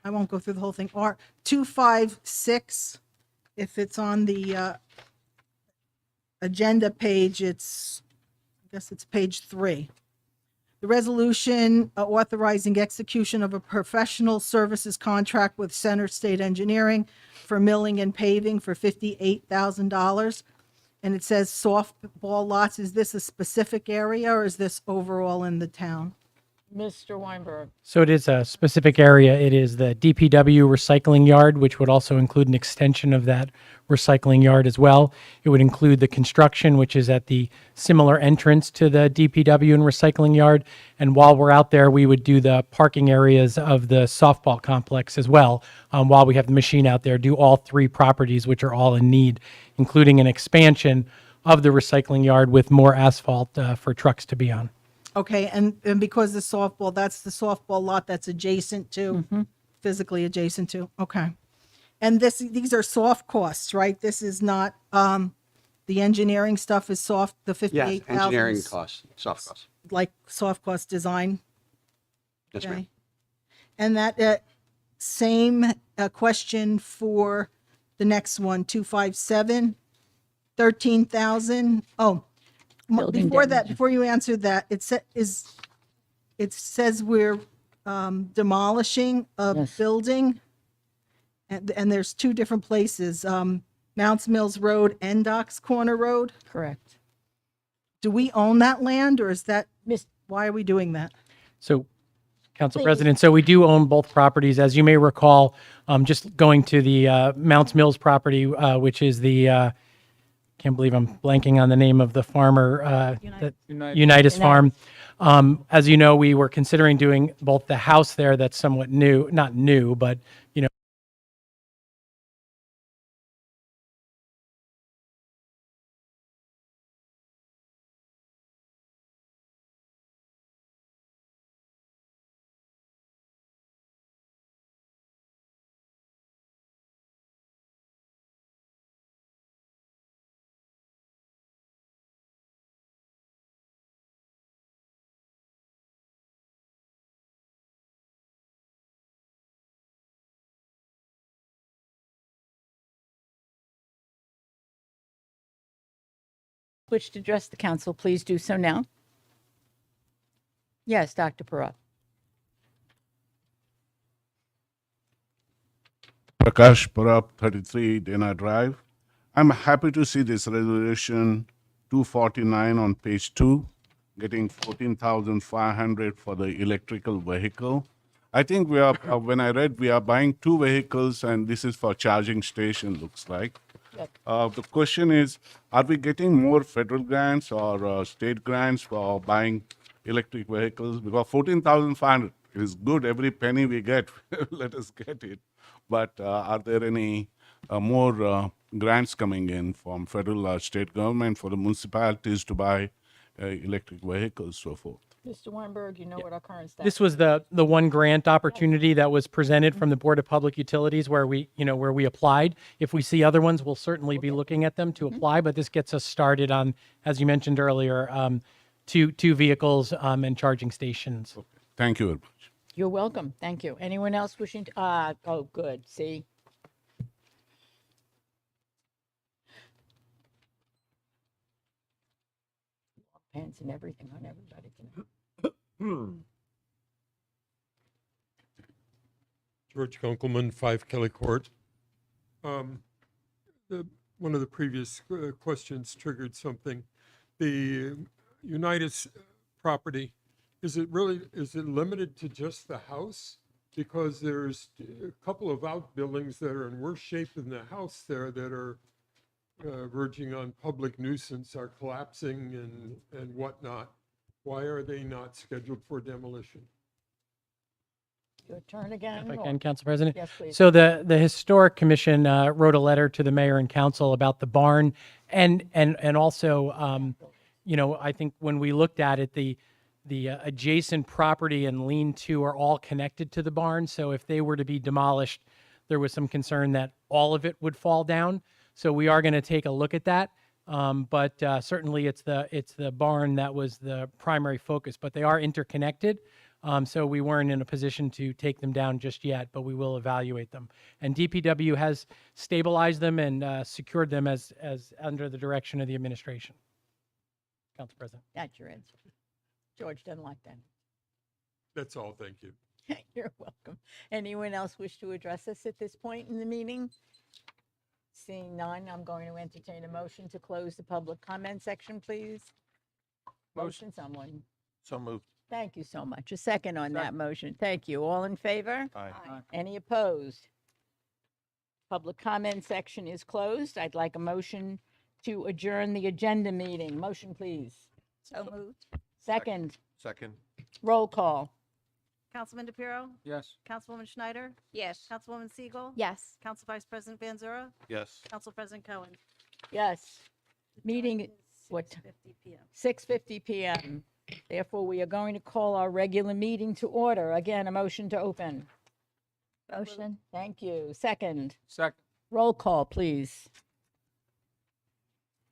I won't go through the whole thing, R256, if it's on the agenda page, I guess it's page 3. The resolution authorizing execution of a professional services contract with Center State Engineering for milling and paving for $58,000. And it says softball lots. Is this a specific area or is this overall in the town? Mr. Weinberg. So it is a specific area. It is the DPW recycling yard, which would also include an extension of that recycling yard as well. It would include the construction, which is at the similar entrance to the DPW and recycling yard. And while we're out there, we would do the parking areas of the softball complex as well. While we have the machine out there, do all 3 properties, which are all in need, including an expansion of the recycling yard with more asphalt for trucks to be on. Okay, and because the softball, that's the softball lot that's adjacent to, physically adjacent to, okay. And these are soft costs, right? This is not, the engineering stuff is soft, the Yes, 58,000. engineering costs, soft costs. Like soft cost design, Yes, ma'am. okay? And that, same question for the next one, 257, 13,000. Oh, Building before damage. that, before you answer that, it says we're demolishing a Yes. building, and there's 2 different places, Mounts Mills Road and Docks Corner Road. Correct. Do we own that land, or is that, Miss, why are we doing that? So, Council Please. President, so we do own both properties. As you may recall, just going to the Mounts Mills property, which is the, can't believe I'm blanking on the name of the farmer, Unitas Farm. As you know, we were considering doing both the house there that's somewhat new, not new, but, you know, wish to address the council, please do so now. Yes, Dr. Perot. Prakash Parab, 33 Dana Drive. I'm happy to see this resolution 249 on page 2, getting 14,500 for the electrical vehicle. I think we are, when I read, we are buying 2 vehicles and this is for charging station, looks like. Yep. The question is, are we getting more federal grants or state grants for buying electric vehicles? Because 14,500 is good. Every penny we get, let us get it. But are there any more grants coming in from federal or state government for the municipalities to buy electric vehicles, so forth? Mr. Weinberg, you know what our current status. this was the one grant opportunity that was presented from the Board of Public Utilities where we, you know, where we applied. If we see other ones, we'll certainly be looking at them to apply, but this gets us started on, as you mentioned earlier, 2 vehicles and charging stations. Thank you very much. You're welcome. Thank you. Anyone else wishing to, oh, good. See? Pants and everything on everybody tonight. George Kunkelman, 5 Kelly Court. One of the previous questions triggered something. The Unitas property, is it limited to just the house? Because there's a couple of outbuildings that are in worse shape than the house there that are verging on public nuisance, are collapsing and whatnot. Why are they not scheduled for demolition? Your turn again. If I or- can, Council President. Yes, please. So the Historic Commission wrote a letter to the mayor and council about the barn, and also, you know, I think when we looked at it, the adjacent property and lean-to are all connected to the barn. So if they were to be demolished, there was some concern that all of it would fall down. So we are going to take a look at that. But certainly it's the barn that was the primary focus, but they are interconnected. So we weren't in a position to take them down just yet, but we will evaluate them. And DPW has stabilized them and secured them as under the direction of the administration. Council President. That's your answer. George doesn't like that. That's all, thank you. You're welcome. Anyone else wish to address us at this point in the meeting? Seeing none, I'm going to entertain a motion to close the public comment section, please. Motion, someone. So moved. Thank you so much. A second on that motion. Thank you. All in favor? Aye. Any opposed? Public comment section is closed. I'd like a motion to adjourn the agenda meeting. Motion, please. So moved. Second, Second. roll call. Councilman DePiero? Yes. Councilwoman Schneider? Yes. Councilwoman Siegel? Yes. Council Vice President Van Zura? Yes. Council President Cohen? Yes. Meeting, what? 6:50 PM. 6:50 PM. Therefore, we are going to call our regular meeting to order. Again, a motion to open. Motion. Thank you. Second, Second. roll call, please.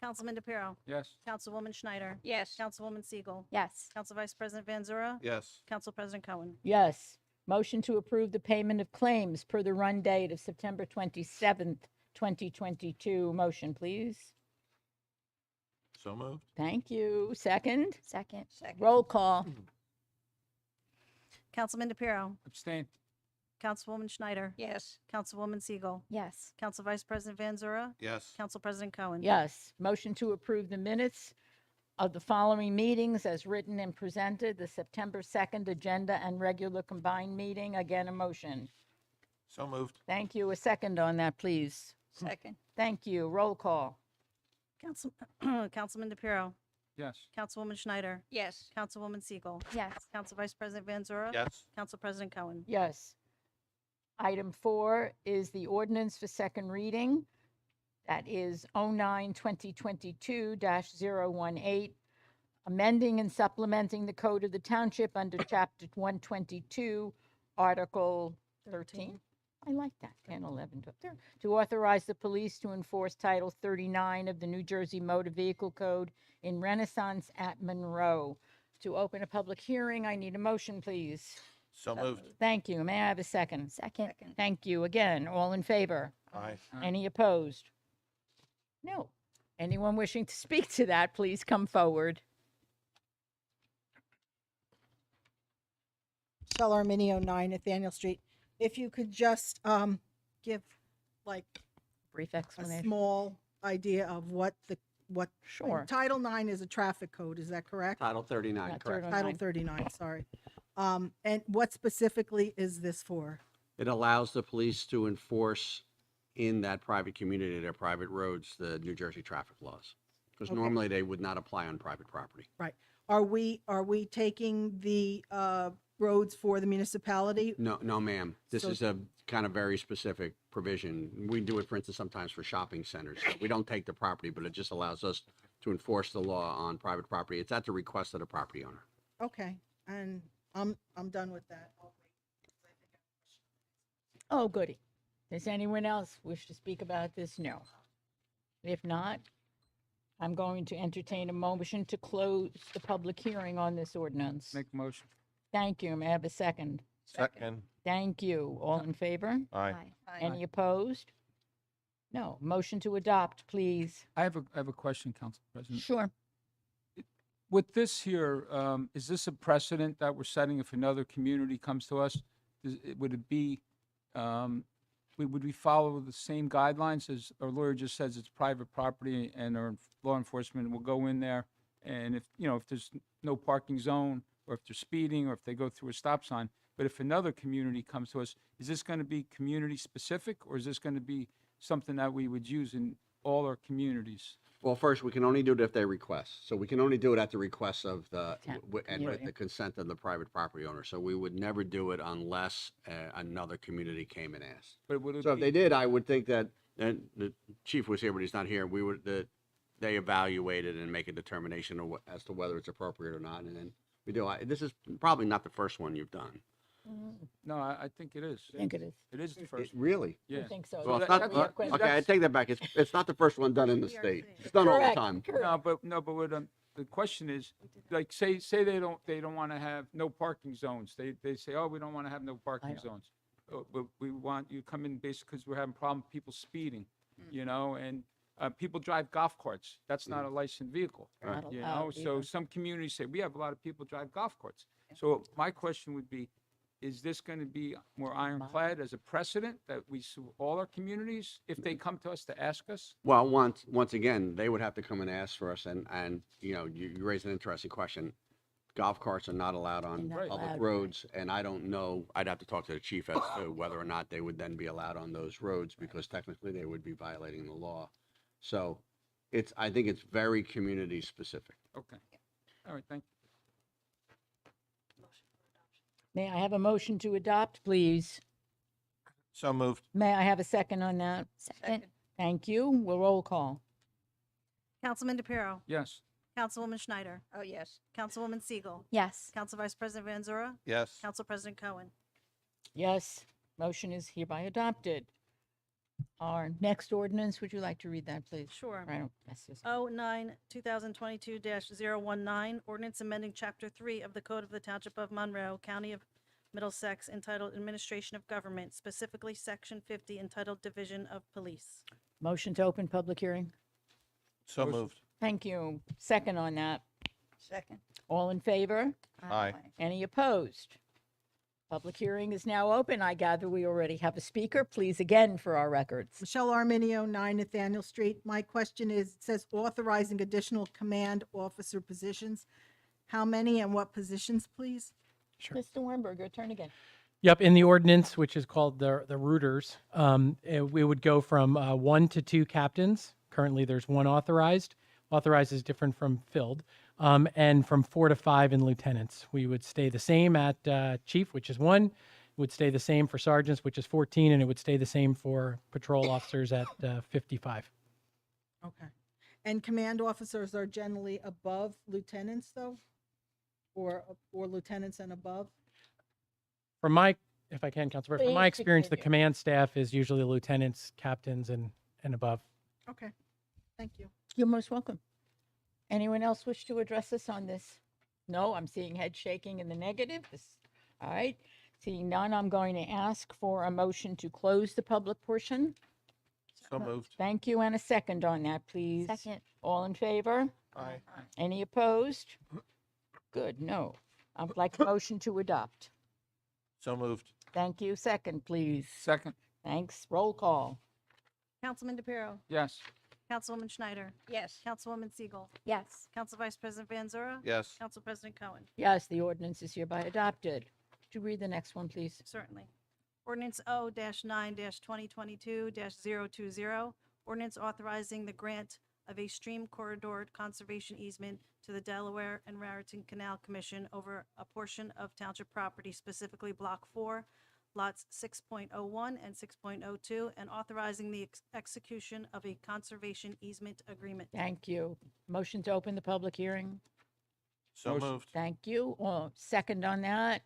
Councilman DePiero? Yes. Councilwoman Schneider? Yes. Councilwoman Siegel? Yes. Council Vice President Van Zura? Yes. Council President Cohen? Yes. Motion to approve the payment of claims per the run date of September 27th, 2022. Motion, please. So moved. Thank you. Second, Second. Second. roll call. Councilman DePiero? Abstain. Councilwoman Schneider? Yes. Councilwoman Siegel? Yes. Council Vice President Van Zura? Yes. Council President Cohen? Yes. Motion to approve the minutes of the following meetings as written and presented, the September 2nd agenda and regular combined meeting. Again, a motion. So moved. Thank you. A second on that, please. Second. Thank you. Roll call. Councilman DePiero? Yes. Councilwoman Schneider? Yes. Councilwoman Siegel? Yes. Council Vice President Van Zura? Yes. Council President Cohen? Yes. Item 4 is the ordinance for second reading. That is 09-2022-018, amending and supplementing the code of the township under Chapter 122, Article 13. I like that, 10, 11, 12, 13. To authorize the police to enforce Title 39 of the New Jersey Motor Vehicle Code in Renaissance at Monroe. To open a public hearing, I need a motion, please. So moved. Thank you. May I have a second? Second. Thank you. Again, all in favor? Aye. Any opposed? No. Anyone wishing to speak to that, please come forward. Shell Arminio, 9 Nathaniel Street. If you could just give like Brief a explanation. small idea of what Sure. Title 9 is a traffic code, is that correct? Title 39, Yeah, correct. Title Title 39, sorry. And what specifically is this for? It allows the police to enforce in that private community, their private roads, the New Jersey traffic laws. Because normally they would not apply on private property. Right. Are we taking the roads for the municipality? No, no, ma'am. This So- is a kind of very specific provision. We do it, for instance, sometimes for shopping centers. We don't take the property, but it just allows us to enforce the law on private property. It's at the request of the property owner. Okay, and I'm done with that. I'll wait. Oh, goody. Does anyone else wish to speak about this? No. If not, I'm going to entertain a motion to close the public hearing on this ordinance. Make a motion. Thank you. May I have a second? Second. Thank you. All in favor? Aye. Any opposed? No. Motion to adopt, please. I have a question, Council President. Sure. With this here, is this a precedent that we're setting if another community comes to us? Would it be, would we follow the same guidelines as our lawyer just says it's private property and our law enforcement will go in there? And if, if there's no parking zone or if they're speeding or if they go through a stop sign, but if another community comes to us, is this going to be community specific or is this going to be something that we would use in all our communities? Well, first, we can only do it if they request. So we can only do it at the request of the, Town and with community. the consent of the private property owner. So we would never do it unless another community came and asked. But would it So if be- they did, I would think that, and the chief was here, but he's not here, we would, that they evaluate it and make a determination of as to whether it's appropriate or not. And then we do. This is probably not the first one you've done. No, I think it is. I think it is. It is the first. Really? I Yeah. think so. Well, it's that- not, that's- okay, I take that back. It's not the first one done in the state. It's done all the Correct, time. correct. No, but what the question is, like, say they don't want to have no parking zones. They say, oh, we don't want to have no parking zones. But we want you to come in basically because we're having problem with people speeding, you know, and people drive golf carts. That's not a licensed vehicle, Not you know? allowed So either. some communities say, we have a lot of people drive golf carts. So my question would be, is this going to be more ironclad as a precedent that we sue all our communities if they come to us to ask us? Well, once again, they would have to come and ask for us, and you know, you raise an interesting question. Golf carts are not allowed on They're not public allowed. roads, and I don't know, I'd have to talk to the chief as to whether or not they would then be allowed on those roads, because technically they would be violating the law. So I think it's very community specific. Okay. All right, thank you. May I have a motion to adopt, please? So moved. May I have a second on that? Second. Thank you. We'll roll call. Councilman DePiero, Yes. Councilwoman Schneider, Oh, yes. Councilwoman Siegel, Yes. Council Vice President Van Zura, Yes. Council President Cohen. Yes, motion is hereby adopted. Our next ordinance, would you like to read that, please? Sure. I don't, yes, yes. 09-2022-019, ordinance amending Chapter 3 of the Code of the Township of Monroe, County of Middlesex, entitled Administration of Government, specifically Section 50, entitled Division of Police. Motion to open public hearing. So moved. Thank you. Second on that. Second. All in favor? Aye. Any opposed? Public hearing is now open. I gather we already have a speaker. Please again for our records. Michelle Arminio, 9 Nathaniel Street. My question is, it says authorizing additional command officer positions. How many and what positions, please? Sure. Mr. Weinberg, your turn again. Yep, in the ordinance, which is called the rooters, we would go from 1 to 2 captains. Currently, there's 1 authorized. Authorized is different from filled. And from 4 to 5 in lieutenants. We would stay the same at chief, which is 1. It would stay the same for sergeants, which is 14, and it would stay the same for patrol officers at 55. Okay. And command officers are generally above lieutenants, though? Or lieutenants and above? From my, if I can, Councilor, from my Please experience, the continue. command staff is usually lieutenants, captains, and above. Okay, thank you. You're most welcome. Anyone else wish to address us on this? No, I'm seeing head shaking in the negative. All right. Seeing none, I'm going to ask for a motion to close the public portion. So moved. Thank you, and a second on that, please. Second. All in favor? Aye. Any opposed? Good, no. I'd like a motion to adopt. So moved. Thank you. Second, please. Second. Thanks. Roll call. Councilman DePiero, Yes. Councilwoman Schneider, Yes. Councilwoman Siegel, Yes. Council Vice President Van Zura, Yes. Council President Cohen. Yes, the ordinance is hereby adopted. Would you read the next one, please? Certainly. Ordinance O-9-2022-020, ordinance authorizing the grant of a stream corridor conservation easement to the Delaware and Raritan Canal Commission over a portion of township property, specifically Block 4, lots 6.01 and 6.02, and authorizing the execution of a conservation easement agreement. Thank you. Motion to open the public hearing. So Motion. moved. Thank you. Second on that.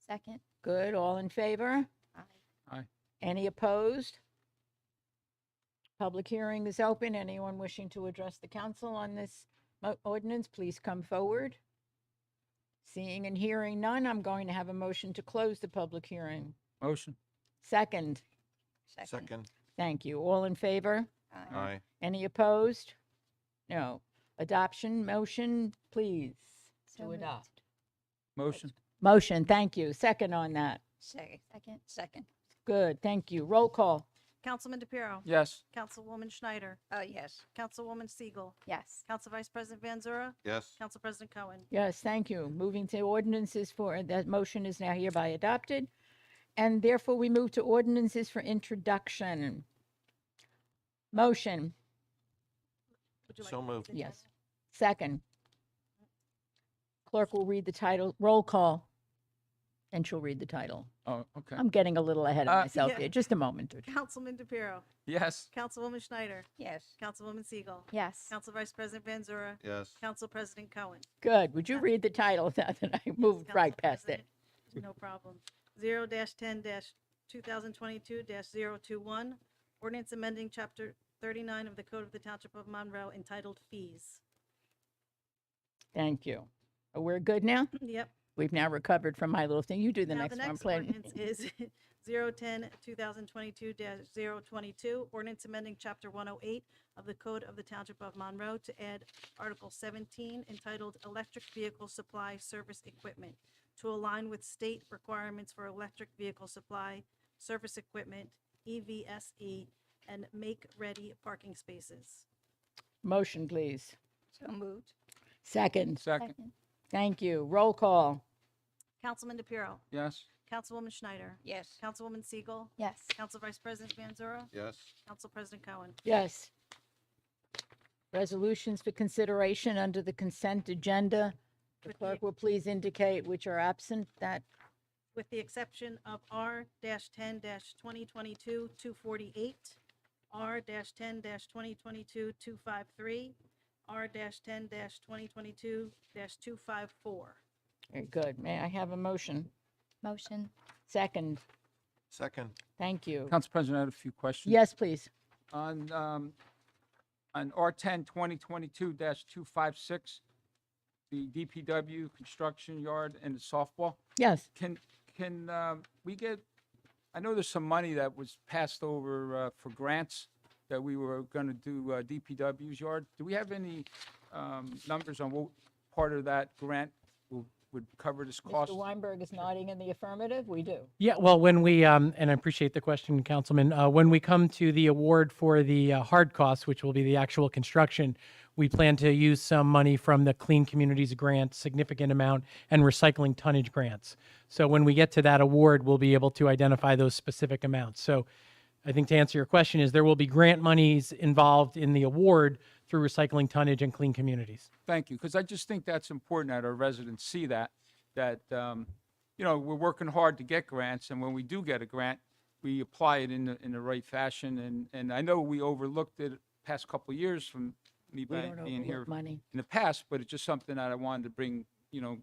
Second. Good. All in favor? Aye. Any opposed? Public hearing is open. Anyone wishing to address the council on this ordinance, please come forward. Seeing and hearing none, I'm going to have a motion to close the public hearing. Motion. Second. Second. Thank you. All in favor? Aye. Any opposed? No. Adoption, motion, please, So to moved. adopt. Motion. Motion, thank you. Second on that. Second. Second. Second. Good, thank you. Roll call. Councilman DePiero, Yes. Councilwoman Schneider, Oh, yes. Councilwoman Siegel, Yes. Council Vice President Van Zura, Yes. Council President Cohen. Yes, thank you. Moving to ordinances for, that motion is now hereby adopted. And therefore, we move to ordinances for introduction. Motion, Would you like So to read moved. the yes. title? Second. Clerk will read the title. Roll call. And she'll read the title. Oh, okay. I'm getting a little ahead of myself Yeah. here. Just a moment or two. Councilman DePiero, Yes. Councilwoman Schneider, Yes. Councilwoman Siegel, Yes. Council Vice President Van Zura, Yes. Council President Cohen. Good. Would you read the title now that I moved Council right past it? President, No problem. 0-10-2022-021, ordinance amending Chapter 39 of the Code of the Township of Monroe entitled Fees. Thank you. We're good now? Yep. We've now recovered from my little thing. You do the Now, next the one, next please. ordinance is 010-2022-022, ordinance amending Chapter 108 of the Code of the Township of Monroe to add Article 17 entitled Electric Vehicle Supply Service Equipment to align with state requirements for electric vehicle supply, service equipment, EVSE, and make-ready parking spaces. Motion, please. So moved. Second. Second. Thank you. Roll call. Councilman DePiero, Yes. Councilwoman Schneider, Yes. Councilwoman Siegel, Yes. Council Vice President Vanzura, Yes. Council President Cohen. Yes. Resolutions for consideration under the consent agenda. The With clerk the- will please indicate which are absent. That, with the exception of R-10-2022-248, R-10-2022-253, R-10-2022-254. very good. May I have a motion? Motion. Second. Second. Thank you. Council President, I had a few questions. Yes, please. On R10 2022-256, the DPW construction yard and the softball, Yes. can we get, I know there's some money that was passed over for grants that we were going to do DPW's yard. Do we have any numbers on what part of that grant would cover this cost? Mr. Weinberg is nodding in the affirmative. We do. Yeah, well, when we, and I appreciate the question, Councilman, when we come to the award for the hard costs, which will be the actual construction, we plan to use some money from the Clean Communities Grant, significant amount, and recycling tonnage grants. So when we get to that award, we'll be able to identify those specific amounts. So I think to answer your question is there will be grant monies involved in the award through recycling tonnage and Clean Communities. Thank you, because I just think that's important that our residents see that we're working hard to get grants, and when we do get a grant, we apply it in the right fashion. And I know we overlooked it past couple of years from me We don't being here overlook money. in the past, but it's just something that I wanted to bring,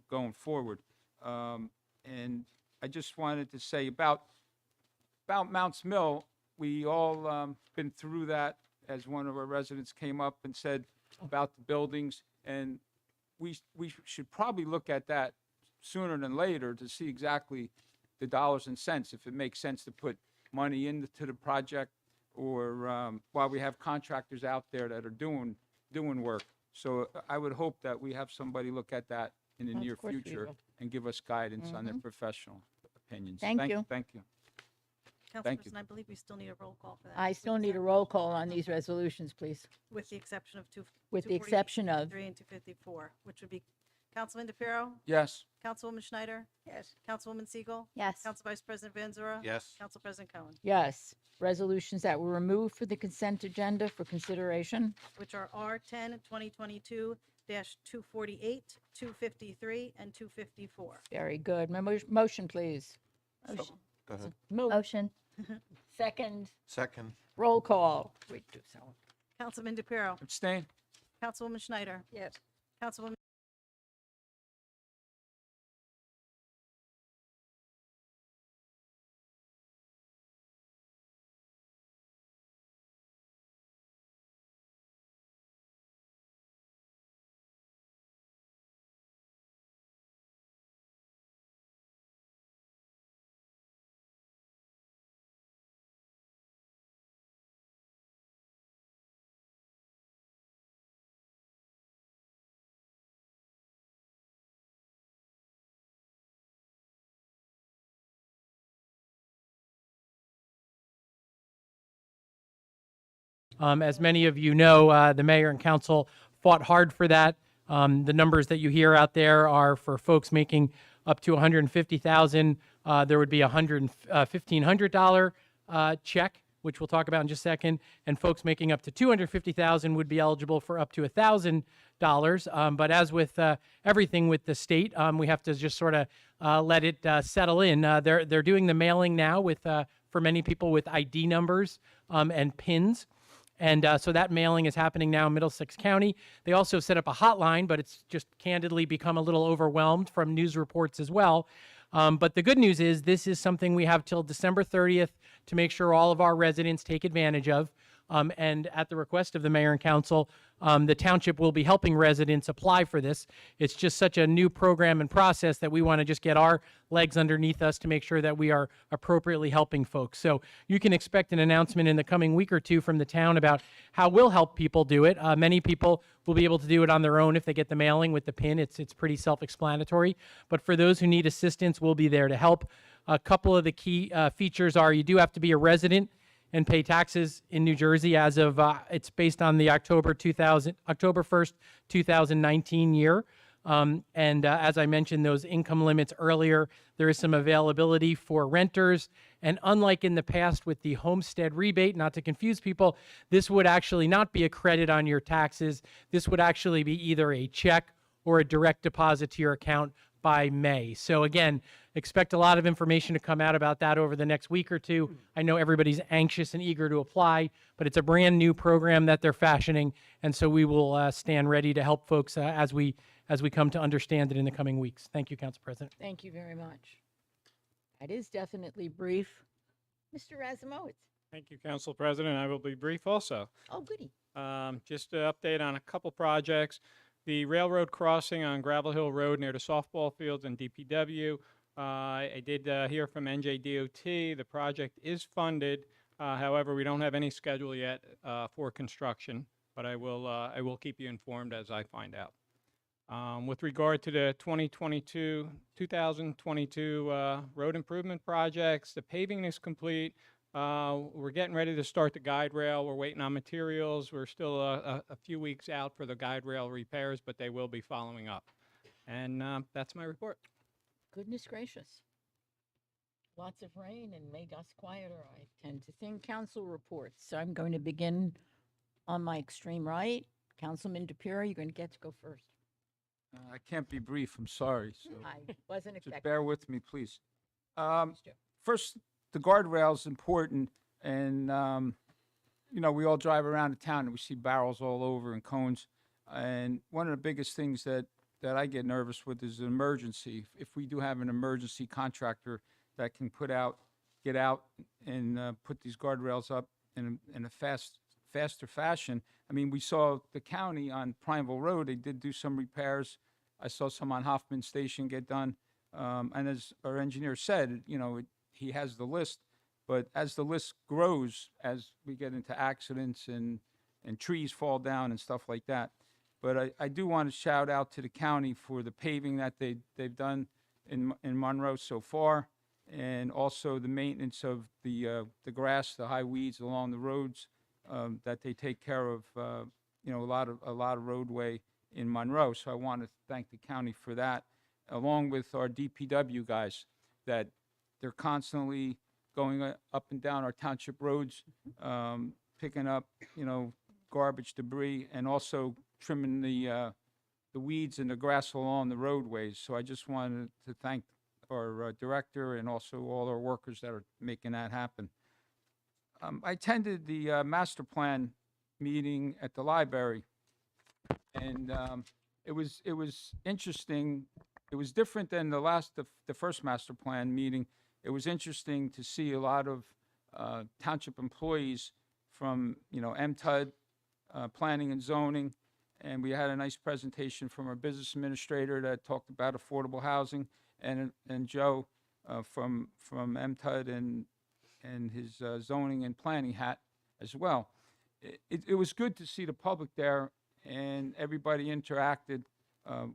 going forward. And I just wanted to say about Mounts Mill, we all been through that as one of our residents came up and said about the buildings, and we should probably look at that sooner than later to see exactly the dollars and cents, if it makes sense to put money into the project, or while we have contractors out there that are doing work. So I would hope that we have somebody look at that in the Of near course we future will. and give us guidance on their professional opinions. Thank you. Thank you. Council Thank you. President, I believe we still need a roll call for that. I still need a roll call on these resolutions, please. With the exception of With the exception of, 3 and 254, which would be Councilman DePiero, Yes. Councilwoman Schneider, Yes. Councilwoman Siegel, Yes. Council Vice President Vanzura. Yes. Council President Cohen, yes, resolutions that were removed for the consent agenda for consideration. which are R-10-2022-248, 253, and 254. Very good. Motion, please. Motion. Go ahead. Motion. Second, Second. roll call. Wait, Councilman DePiero, Abstain? Councilwoman Schneider, Yes. Councilwoman As many of you know, the mayor and council fought hard for that. The numbers that you hear out there are for folks making up to $150,000. There would be a $1,500 check, which we'll talk about in just a second, and folks making up to $250,000 would be eligible for up to $1,000. But as with everything with the state, we have to just sort of let it settle in. They're doing the mailing now with for many people with ID numbers and PINs. And so that mailing is happening now in Middlesex County. They also set up a hotline, but it's just candidly become a little overwhelmed from news reports as well. But the good news is this is something we have till December 30th to make sure all of our residents take advantage of. And at the request of the mayor and council, the township will be helping residents apply for this. It's just such a new program and process that we want to just get our legs underneath us to make sure that we are appropriately helping folks. So you can expect an announcement in the coming week or two from the town about how we'll help people do it. Many people will be able to do it on their own if they get the mailing with the PIN. It's pretty self-explanatory. But for those who need assistance, we'll be there to help. A couple of the key features are you do have to be a resident and pay taxes in New Jersey as of, it's based on the October 1st, 2019 year. And as I mentioned, those income limits earlier, there is some availability for renters. And unlike in the past with the homestead rebate, not to confuse people, this would actually not be a credit on your taxes. This would actually be either a check or a direct deposit to your account by May. So again, expect a lot of information to come out about that over the next week or two. I know everybody's anxious and eager to apply, but it's a brand new program that they're fashioning, and so we will stand ready to help folks as we come to understand it in the coming weeks. Thank you, Council President. Thank you very much. That is definitely brief. Mr. Razumowitz. Thank you, Council President. I will be brief also. Oh, goody. Just an update on a couple projects. The railroad crossing on Gravel Hill Road near the softball fields and DPW. I did hear from NJDOT. The project is funded. However, we don't have any schedule yet for construction, but I will keep you informed as I find out. With regard to the 2022 road improvement projects, the paving is complete. We're getting ready to start the guide rail. We're waiting on materials. We're still a few weeks out for the guide rail repairs, but they will be following up. And that's my report. Goodness gracious. Lots of rain and made us quieter, I tend to think. Council reports. So I'm going to begin on my extreme right. Councilman DePiero, you're going to get to go first. I can't be brief, I'm sorry. So I wasn't just expecting. bear with me, please. Please do. First, the guardrail is important, and we all drive around the town and we see barrels all over and cones. And one of the biggest things that I get nervous with is an emergency. If we do have an emergency contractor that can get out and put these guardrails up in a faster fashion. I mean, we saw the county on Prineville Road, they did do some repairs. I saw some on Hoffman Station get done. And as our engineer said, he has the list, but as the list grows, as we get into accidents and trees fall down and stuff like that. But I do want to shout out to the county for the paving that they've done in Monroe so far, and also the maintenance of the grass, the high weeds along the roads that they take care of. A lot of roadway in Monroe. So I want to thank the county for that, along with our DPW guys that they're constantly going up and down our township roads, picking up, garbage, debris, and also trimming the weeds and the grass along the roadways. So I just wanted to thank our director and also all our workers that are making that happen. I attended the master plan meeting at the library, and it was interesting. It was different than the first master plan meeting. It was interesting to see a lot of township employees from MTUD, planning and zoning, and we had a nice presentation from our business administrator that talked about affordable housing, and Joe from MTUD and his zoning and planning hat as well. It was good to see the public there, and everybody interacted.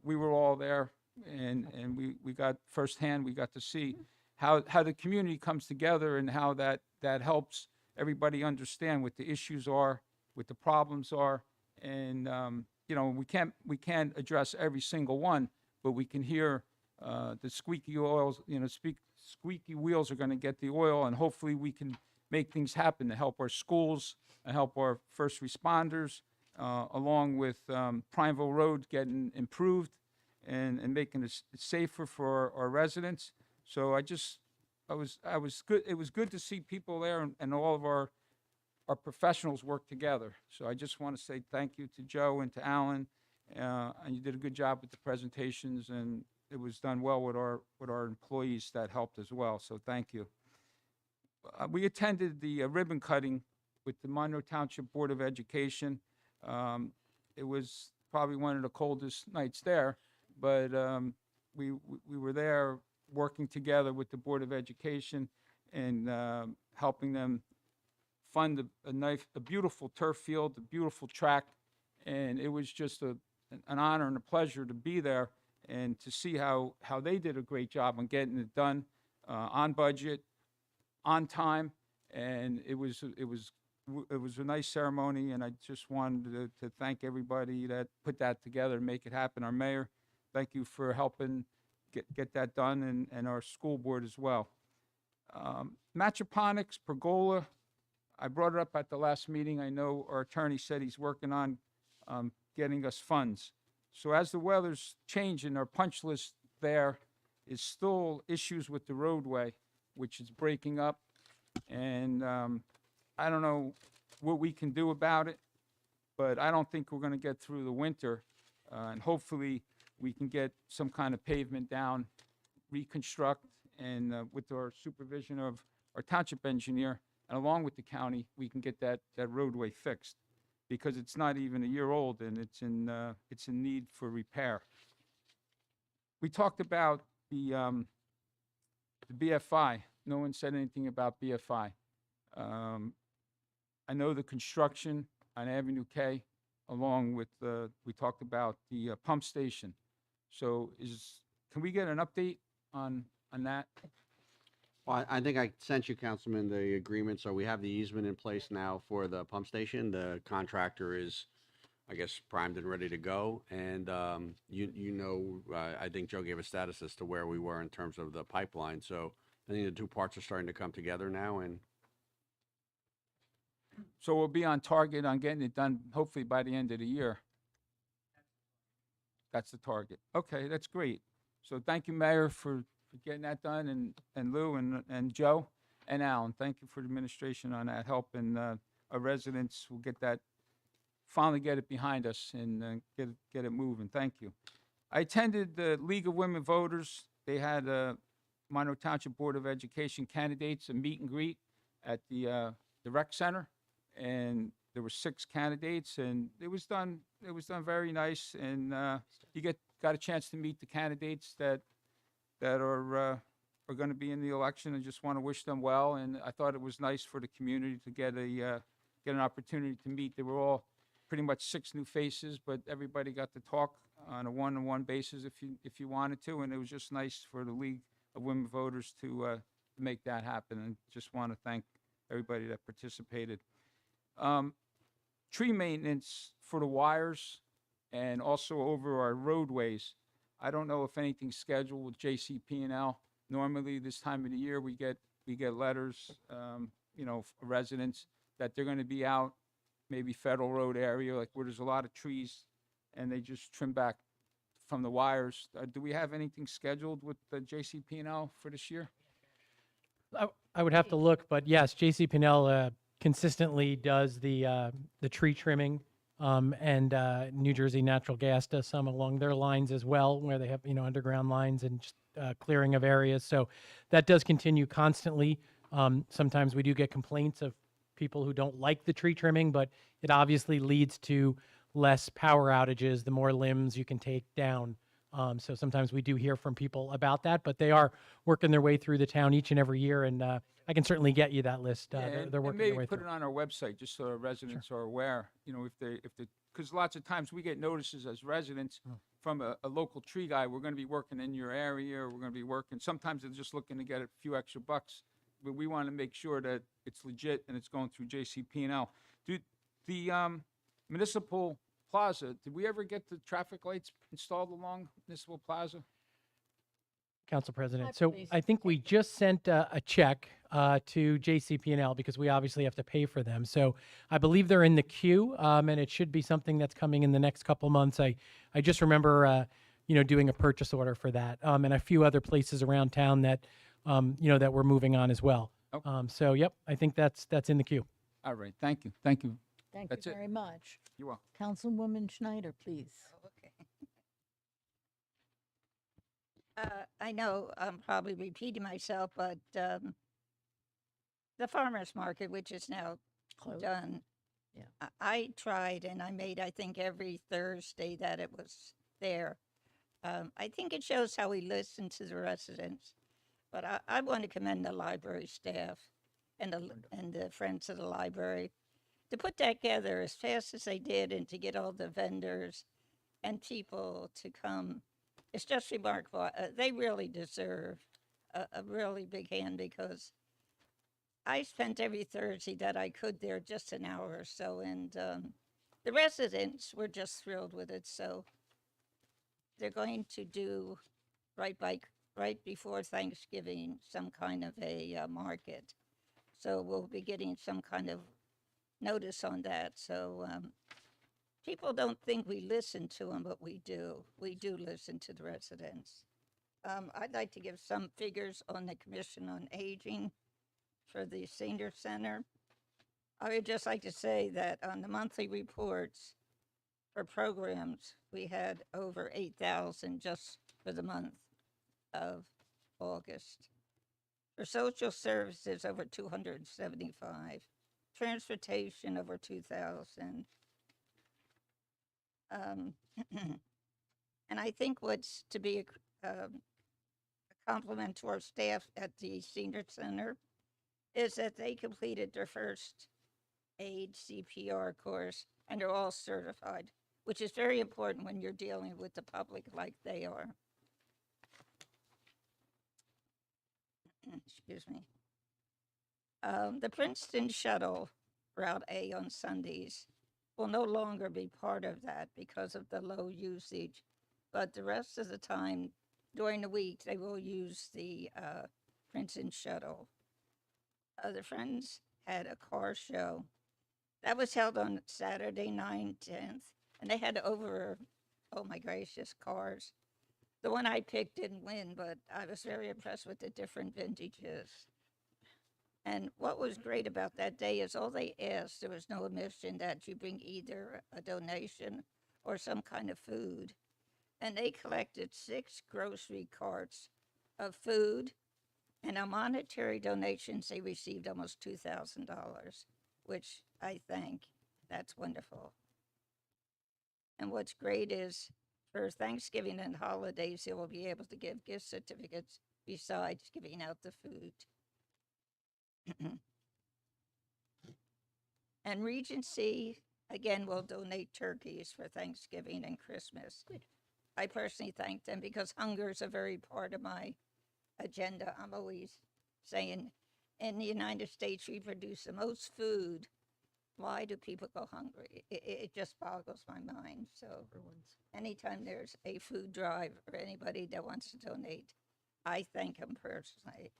We were all there, and we got firsthand, we got to see how the community comes together and how that helps everybody understand what the issues are, what the problems are, and we can't address every single one, but we can hear the squeaky oils. Squeaky wheels are going to get the oil, and hopefully we can make things happen to help our schools and help our first responders, along with Prineville Road getting improved and making it safer for our residents. So I was good. It was good to see people there and all of our professionals work together. So I just want to say thank you to Joe and to Alan, and you did a good job with the presentations, and it was done well with our employees that helped as well. So thank you. We attended the ribbon cutting with the Monroe Township Board of Education. It was probably one of the coldest nights there, but we were there working together with the Board of Education and helping them fund a beautiful turf field, a beautiful track, and it was just an honor and a pleasure to be there and to see how they did a great job on getting it done on budget, on time, and it was a nice ceremony, and I just wanted to thank everybody that put that together and make it happen. Our mayor, thank you for helping get that done, and our school board as well. Matchaponics, pergola, I brought it up at the last meeting. I know our attorney said he's working on getting us funds. So as the weather's changing, our punch list there is still issues with the roadway, which is breaking up. And I don't know what we can do about it, but I don't think we're going to get through the winter. And hopefully we can get some kind of pavement down, reconstruct, and with our supervision of our township engineer, and along with the county, we can get that roadway fixed, because it's not even a year old and it's in need for repair. We talked about the BFI. No one said anything about BFI. I know the construction on Avenue K, along with we talked about the pump station. So can we get an update on that? Well, I think I sent you, Councilman, the agreement, so we have the easement in place now for the pump station. The contractor is, I guess, primed and ready to go, and I think Joe gave a status as to where we were in terms of the pipeline, so I think the two parts are starting to come together now, and So we'll be on target on getting it done, hopefully by the end of the year. That's the target. Okay, that's great. So thank you, Mayor, for getting that done, and Lou and Joe and Alan. Thank you for the administration on that help, and our residents will finally get it behind us and get it moving. Thank you. I attended the League of Women Voters. They had Monroe Township Board of Education candidates, a meet and greet at the rec center, and there were 6 candidates, and it was done very nice, and you got a chance to meet the candidates that are going to be in the election, and just want to wish them well. And I thought it was nice for the community to get an opportunity to meet. They were all pretty much 6 new faces, but everybody got to talk on a one-on-one basis if you wanted to, and it was just nice for the League of Women Voters to make that happen. And just want to thank everybody that participated. Tree maintenance for the wires and also over our roadways. I don't know if anything's scheduled with JCP&L. Normally this time of the year we get letters, residents that they're going to be out, maybe Federal Road area, like where there's a lot of trees, and they just trim back from the wires. Do we have anything scheduled with the JCP&L for this year? I would have to look, but yes, JCPennell consistently does the tree trimming, and New Jersey Natural Gas does some along their lines as well, where they have underground lines and just clearing of areas. So that does continue constantly. Sometimes we do get complaints of people who don't like the tree trimming, but it obviously leads to less power outages the more limbs you can take down. So sometimes we do hear from people about that, but they are working their way through the town each and every year, and I can certainly get you that list. They're working their way maybe put through. it on our website just so our residents are aware. Because lots of times we get notices as residents from a local tree guy. We're going to be working in your area, or we're going to be working. Sometimes they're just looking to get a few extra bucks, but we want to make sure that it's legit and it's going through JCP&L. The Municipal Plaza, did we ever get the traffic lights installed along Municipal Plaza? Council President. So I think we just sent a check to JCP&L because we obviously have to pay for them. So I believe they're in the queue, and it should be something that's coming in the next couple months. I just remember, doing a purchase order for that, and a few other places around town that, that we're moving on as well. Okay. So yep, I think that's in the queue. All right, thank you, thank you. Thank That's you it. very much. You're welcome. Councilwoman Schneider, please. I know I'm probably repeating myself, but the farmer's market, which is now Close. done. Yeah. I tried and I made, I think, every Thursday that it was there. I think it shows how we listen to the residents. But I want to commend the library staff and the friends of the library to put that together as fast as they did and to get all the vendors and people to come. It's just remarkable. They really deserve a really big hand because I spent every Thursday that I could there just an hour or so, and the residents were just thrilled with it. So they're going to do right before Thanksgiving some kind of a market. So we'll be getting some kind of notice on that. So people don't think we listen to them, but we do. We do listen to the residents. I'd like to give some figures on the Commission on Aging for the Senior Center. I would just like to say that on the monthly reports for programs, we had over 8,000 just for the month of August. For social services, over 275. Transportation, over 2,000. And I think what's to be a compliment to our staff at the Senior Center is that they completed their first aid CPR course and are all certified, which is very important when you're dealing with the public like they are. Excuse me. The Princeton shuttle, Route A on Sundays, will no longer be part of that because of the low usage. But the rest of the time during the week, they will use the Princeton shuttle. The Friends had a car show that was held on Saturday, 9/10, and they had over, oh my gracious, cars. The one I picked didn't win, but I was very impressed with the different vintages. And what was great about that day is all they asked, there was no omission that you bring either a donation or some kind of food. And they collected 6 grocery carts of food, and on monetary donations, they received almost $2,000, which I think that's wonderful. And what's great is for Thanksgiving and holidays, they will be able to give gift certificates besides giving out the food. And Regency, again, will donate turkeys for Thanksgiving and Christmas. Good. I personally thank them because hunger is a very part of my agenda. I'm always saying in the United States, we produce the most food. Why do people go hungry? It just boggles my mind. So anytime there's a food drive or anybody that wants to donate, I thank them personally.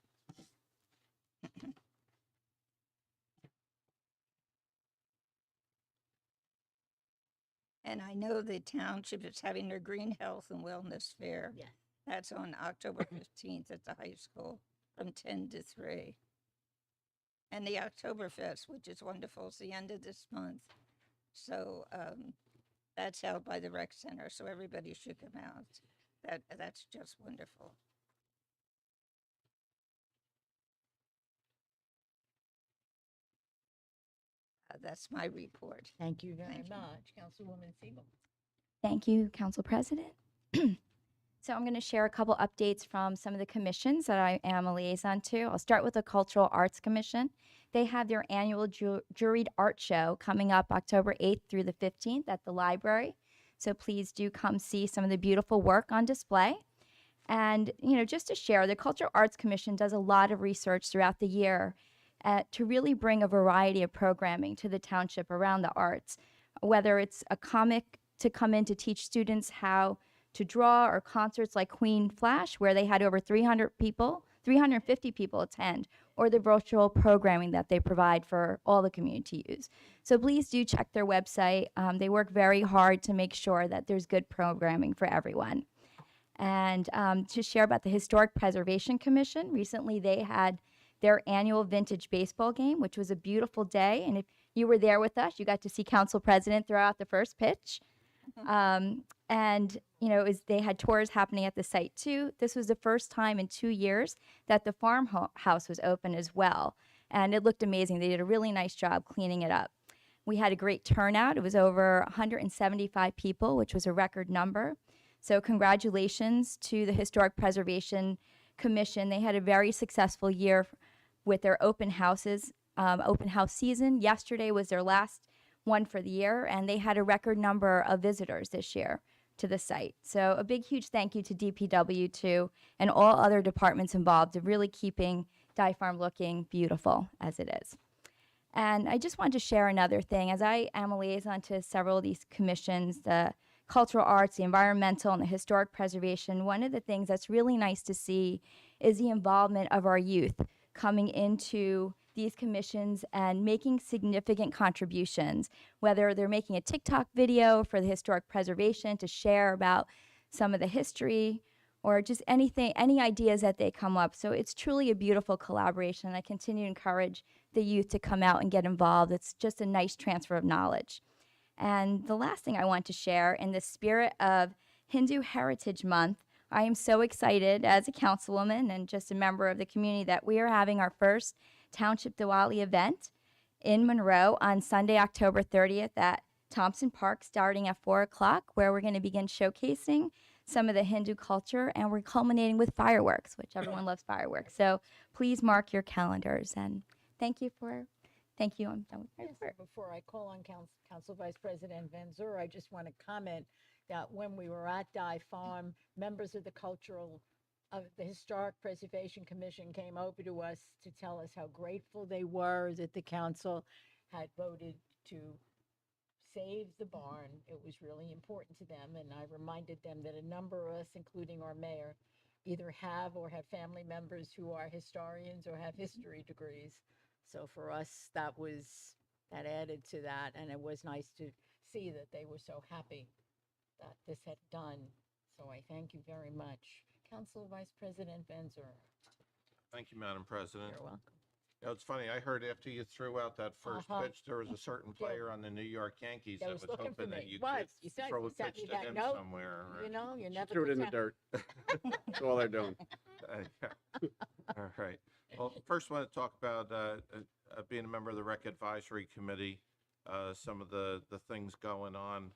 And I know the township is having their Green Health and Wellness Fair. Yes. That's on October 15th at the high school from 10 to 3. And the Oktoberfest, which is wonderful, is the end of this month. So that's held by the rec center, so everybody should come out. That's just wonderful. That's my report. Thank you very Thank you. much, Councilwoman Siebel. Thank you, Council President. So I'm going to share a couple updates from some of the commissions that I am a liaison to. I'll start with the Cultural Arts Commission. They have their annual juried art show coming up October 8th through the 15th at the library. So please do come see some of the beautiful work on display. And, just to share, the Cultural Arts Commission does a lot of research throughout the year to really bring a variety of programming to the township around the arts, whether it's a comic to come in to teach students how to draw, or concerts like Queen Flash, where they had over 350 people attend, or the virtual programming that they provide for all the community to use. So please do check their website. They work very hard to make sure that there's good programming for everyone. And to share about the Historic Preservation Commission, recently they had their annual vintage baseball game, which was a beautiful day. And if you were there with us, you got to see Council President throw out the first pitch. They had tours happening at the site too. This was the first time in 2 years that the farmhouse was open as well. and it looked amazing. They did a really nice job cleaning it up. We had a great turnout. It was over 175 people, which was a record number. So congratulations to the Historic Preservation Commission. They had a very successful year with their open houses, open house season. Yesterday was their last one for the year, and they had a record number of visitors this year to the site. So a big, huge thank you to DPW too, and all other departments involved of really keeping Dye Farm looking beautiful as it is. And I just wanted to share another thing. As I am a liaison to several of these commissions, the cultural arts, the environmental, and the historic preservation, one of the things that's really nice to see is the involvement of our youth coming into these commissions and making significant contributions, whether they're making a TikTok video for the historic preservation to share about some of the history or just anything, any ideas that they come up. So it's truly a beautiful collaboration. I continue to encourage the youth to come out and get involved. It's just a nice transfer of knowledge. And the last thing I want to share, in the spirit of Hindu Heritage Month, I am so excited as a councilwoman and just a member of the community that we are having our first Township Diwali event in Monroe on Sunday, October 30th at Thompson Park, starting at 4 o'clock, where we're going to begin showcasing some of the Hindu culture, and we're culminating with fireworks, which everyone loves fireworks. So please mark your calendars, and thank you. I'm done with my Yes, report. before I call on Council Vice President Van Zur, I just want to comment that when we were at Dye Farm, members of the Historic Preservation Commission came over to us to tell us how grateful they were that the council had voted to save the barn. It was really important to them, and I reminded them that a number of us, including our mayor, either have or have family members who are historians or have history degrees. So for us, that added to that, and it was nice to see that they were so happy that this had done. So I thank you very much. Council Vice President Van Zur. Thank you, Madam President. You're welcome. You know, it's funny, I heard after you threw out that first Uh-huh. pitch, there was a certain player on the New York Yankees That that was was looking for hoping that me. you Was. could You said- throw a you sent pitch me to that him note. somewhere. You know, you never Threw it could in the tell. dirt. That's all they're doing. All right. Well, first I want to talk about being a member of the Rec Advisory Committee, some of the things going on.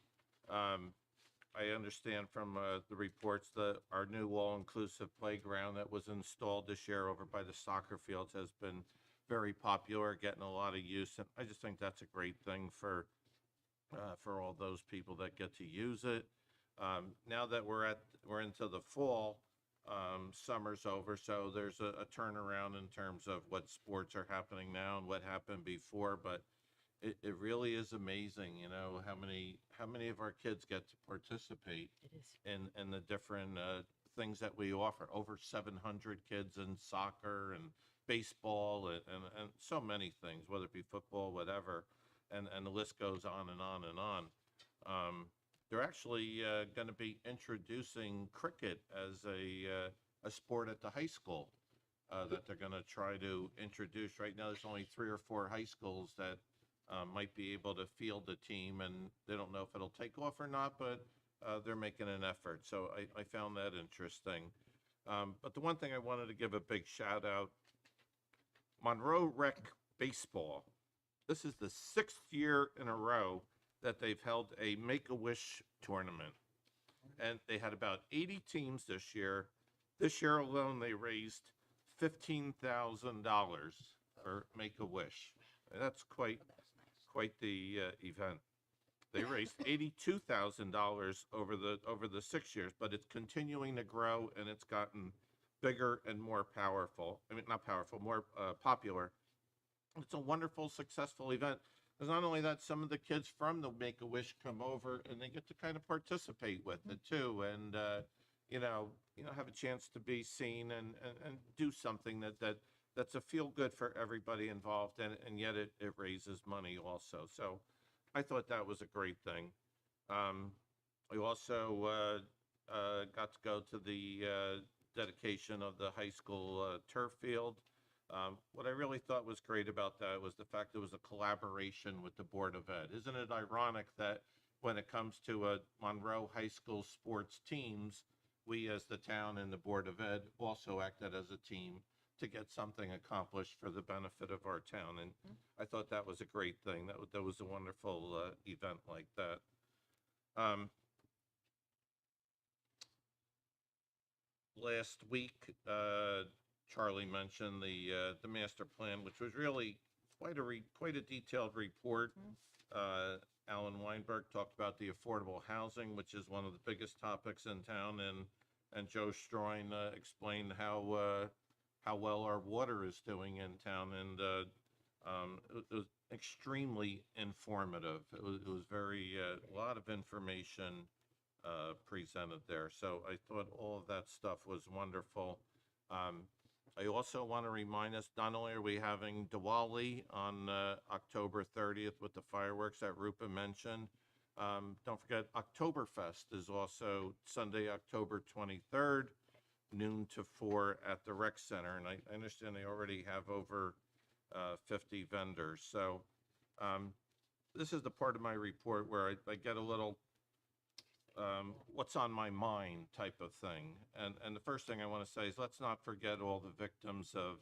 I understand from the reports that our new all-inclusive playground that was installed this year over by the soccer fields has been very popular, getting a lot of use, and I just think that's a great thing for all those people that get to use it. Now that we're into the fall, summer's over, so there's a turnaround in terms of what sports are happening now and what happened before, but it really is amazing, you know, how many of our kids get to participate It is. in the different things that we offer. Over 700 kids in soccer and baseball and so many things, whether it be football, whatever, and the list goes on and on and on. They're actually going to be introducing cricket as a sport at the high school that they're going to try to introduce. Right now, there's only 3 or 4 high schools that might be able to field a team, and they don't know if it'll take off or not, but they're making an effort. So I found that interesting. But the one thing I wanted to give a big shout out, Monroe Rec Baseball. This is the 6th year in a row that they've held a Make-A-Wish tournament. And they had about 80 teams this year. This year alone, they raised $15,000 for Make-A-Wish. That's quite the event. They raised $82,000 over the 6 years, but it's continuing to grow, and it's gotten bigger and more powerful. I mean, not powerful, more popular. It's a wonderful, successful event. Because not only that, some of the kids from the Make-A-Wish come over, and they get to kind of participate with it too, and you know, have a chance to be seen and do something that's a feel good for everybody involved, and yet it raises money also. So I thought that was a great thing. We also got to go to the dedication of the high school turf field. What I really thought was great about that was the fact there was a collaboration with the Board of Ed. Isn't it ironic that when it comes to a Monroe High School sports teams, we as the town and the Board of Ed also acted as a team to get something accomplished for the benefit of our town. And I thought that was a great thing. That was a wonderful event like that. Um, Last week, Charlie mentioned the master plan, which was really quite a detailed report. Alan Weinberg talked about the affordable housing, which is one of the biggest topics in town, and Joe Stroin explained how well our water is doing in town, and it was extremely informative. It was very a lot of information presented there. So I thought all of that stuff was wonderful. I also want to remind us, not only are we having Diwali on October 30th with the fireworks that Rupa mentioned, don't forget Oktoberfest is also Sunday, October 23rd, noon to 4 at the rec center. And I understand they already have over 50 vendors. So this is the part of my report where I get a little what's on my mind type of thing. And the first thing I want to say is let's not forget all the victims of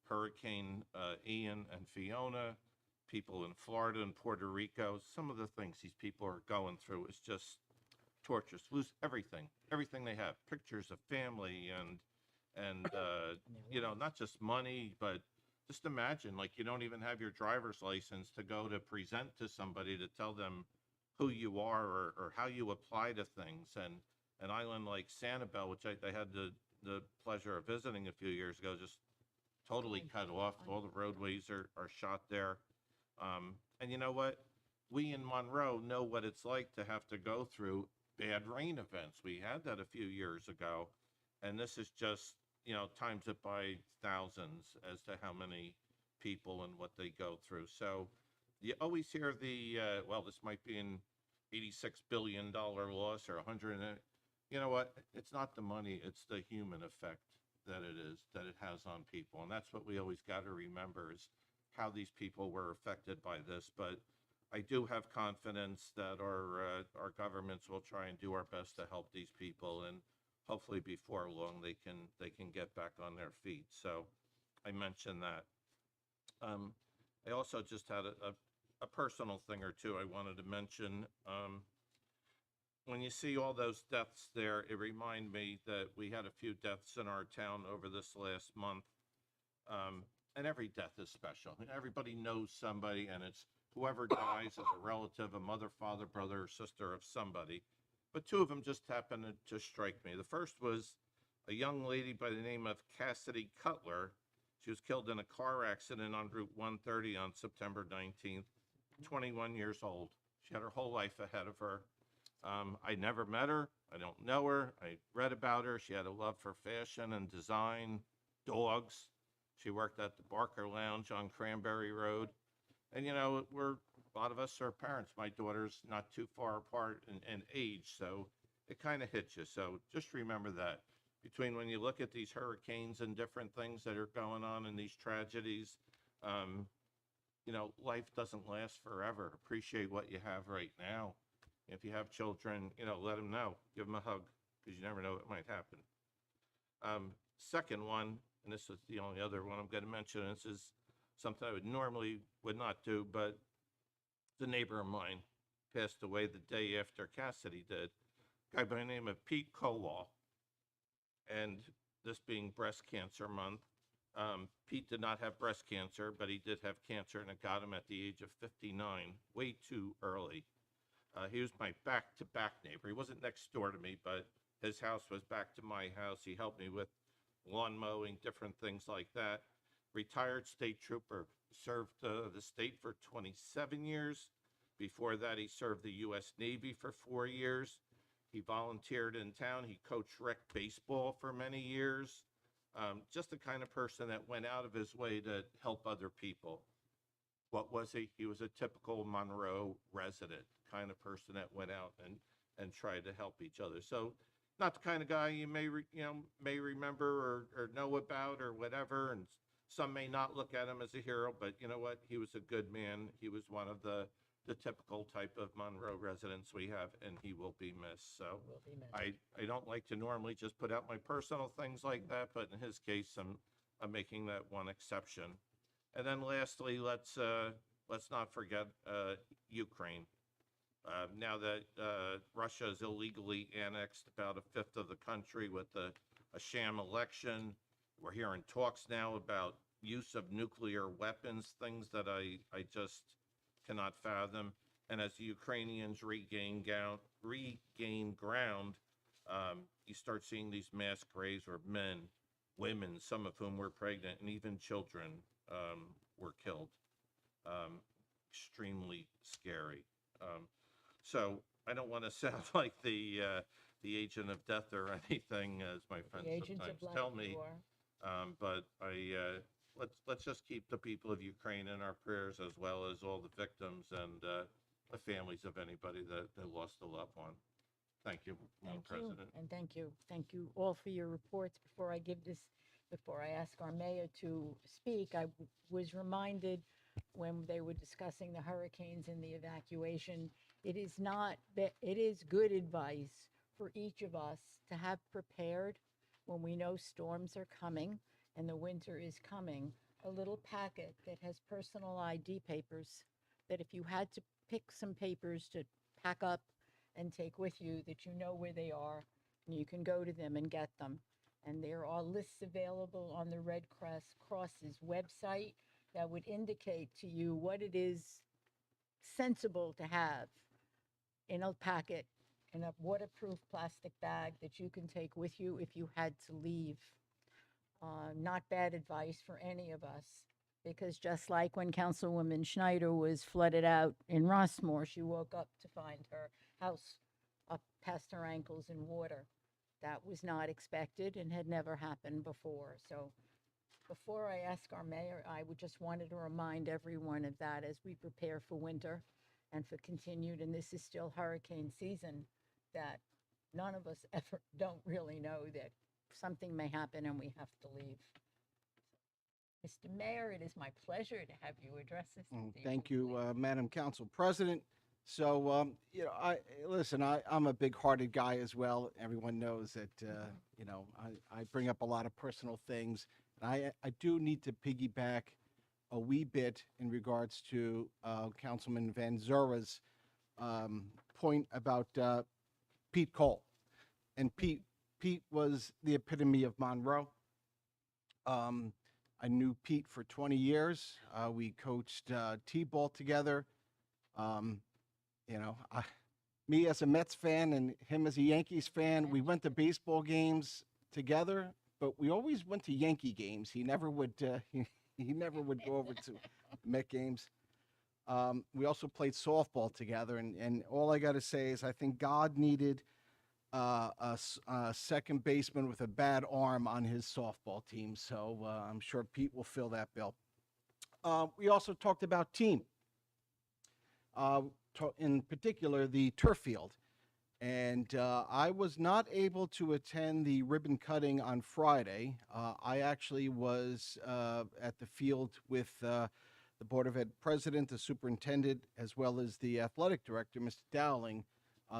Hurricane Ian and Fiona, people in Florida and Puerto Rico. Some of the things these people are going through is just torturous. Lose everything they have, pictures of family and you know, not just money, but just imagine, like, you don't even have your driver's license to go to present to somebody to tell them who you are or how you apply to things. And an island like Sanibel, which I had the pleasure of visiting a few years ago, just totally cut off. All the roadways are shot there. And you know what? We in Monroe know what it's like to have to go through bad rain events. We had that a few years ago. And this is just, you know, times it by thousands as to how many people and what they go through. So you always hear well, this might be an $86 billion loss or 100. You know what? It's not the money, it's the human effect that it has on people. And that's what we always got to remember is how these people were affected by this. But I do have confidence that our governments will try and do our best to help these people, and hopefully before long they can get back on their feet. So I mentioned that. I also just had a personal thing or two I wanted to mention. When you see all those deaths there, it reminded me that we had a few deaths in our town over this last month. And every death is special. Everybody knows somebody, and it's whoever dies is a relative, a mother, father, brother, or sister of somebody. But two of them just happened to strike me. The first was a young lady by the name of Cassidy Cutler. She was killed in a car accident on Route 130 on September 19th, 21 years old. She had her whole life ahead of her. I never met her. I don't know her. I read about her. She had a love for fashion and design, dogs. She worked at the Barker Lounge on Cranberry Road. And, you know, a lot of us are parents. My daughter's not too far apart in age, so it kind of hits you. So just remember that. Between when you look at these hurricanes and different things that are going on and these tragedies, you know, life doesn't last forever. Appreciate what you have right now. If you have children, you know, let them know. Give them a hug, because you never know what might happen. Second one, and this is the only other one I'm going to mention, and this is something I would not do, but the neighbor of mine passed away the day after Cassidy did. A guy by the name of Pete Kowal. And this being breast cancer month, Pete did not have breast cancer, but he did have cancer, and it got him at the age of 59, way too early. He was my back-to-back neighbor. He wasn't next door to me, but his house was back to my house. He helped me with lawn mowing, different things like that. Retired state trooper, served the state for 27 years. Before that, he served the U.S. Navy for 4 years. He volunteered in town. He coached rec baseball for many years. Just the kind of person that went out of his way to help other people. What was he? He was a typical Monroe resident, kind of person that went out and tried to help each other. So not the kind of guy you may remember or know about or whatever. And some may not look at him as a hero, but you know what? He was a good man. He was one of the typical type of Monroe residents we have, and he will be missed. So I don't like to normally just put out my personal things like that, but in his case, making that one exception. And then lastly, let's not forget Ukraine. Now that Russia has illegally annexed about a fifth of the country with a sham election, we're hearing talks now about use of nuclear weapons, things that I just cannot fathom. And as the Ukrainians regain ground, you start seeing these mass graves where men, women, some of whom were pregnant, and even children were killed. Extremely scary. So I don't want to sound like the agent of death or anything, as my friends The agent of sometimes life tell you me. are. But let's just keep the people of Ukraine in our prayers, as well as all the victims and the families of anybody that lost a loved one. Thank you, Madam Thank you, President. and thank you all for your reports. Before I ask our mayor to speak, I was reminded when they were discussing the hurricanes and the evacuation, it is good advice for each of us to have prepared when we know storms are coming and the winter is coming, a little packet that has personal ID papers, that if you had to pick some papers to pack up and take with you, that you know where they are and you can go to them and get them. And there are lists available on the Red Cross's website that would indicate to you what it is sensible to have in a packet, in a waterproof plastic bag that you can take with you if you had to leave. Not bad advice for any of us, because just like when Councilwoman Schneider was flooded out in Rossmore, she woke up to find her house up past her ankles in water. That was not expected and had never happened before. So before I ask our mayor, I would just wanted to remind everyone of that as we prepare for winter and for continued, and this is still hurricane season, that none of us ever don't really know that something may happen and we have to leave. Mr. Mayor, it is my pleasure to have you address this. evening, Thank you, please. Madam Council President. So, I'm a big-hearted guy as well. Everyone knows that, I bring up a lot of personal things. I do need to piggyback a wee bit in regards to Councilman Van Zura's point about Pete Cole. And Pete was the epitome of Monroe. I knew Pete for 20 years. We coached T-ball together. Me as a Mets fan and him as a Yankees fan, we went to baseball games together, but we always went to Yankee games. He never would. He never would go over to Met games. We also played softball together, and all I got to say is I think God needed a second baseman with a bad arm on his softball team. So I'm sure Pete will fill that bill. We also talked about team. In particular, the turf field. And I was not able to attend the ribbon cutting on Friday. I actually was at the field with the Board of Ed president, the superintendent, as well as the athletic director, Mr. Dowling,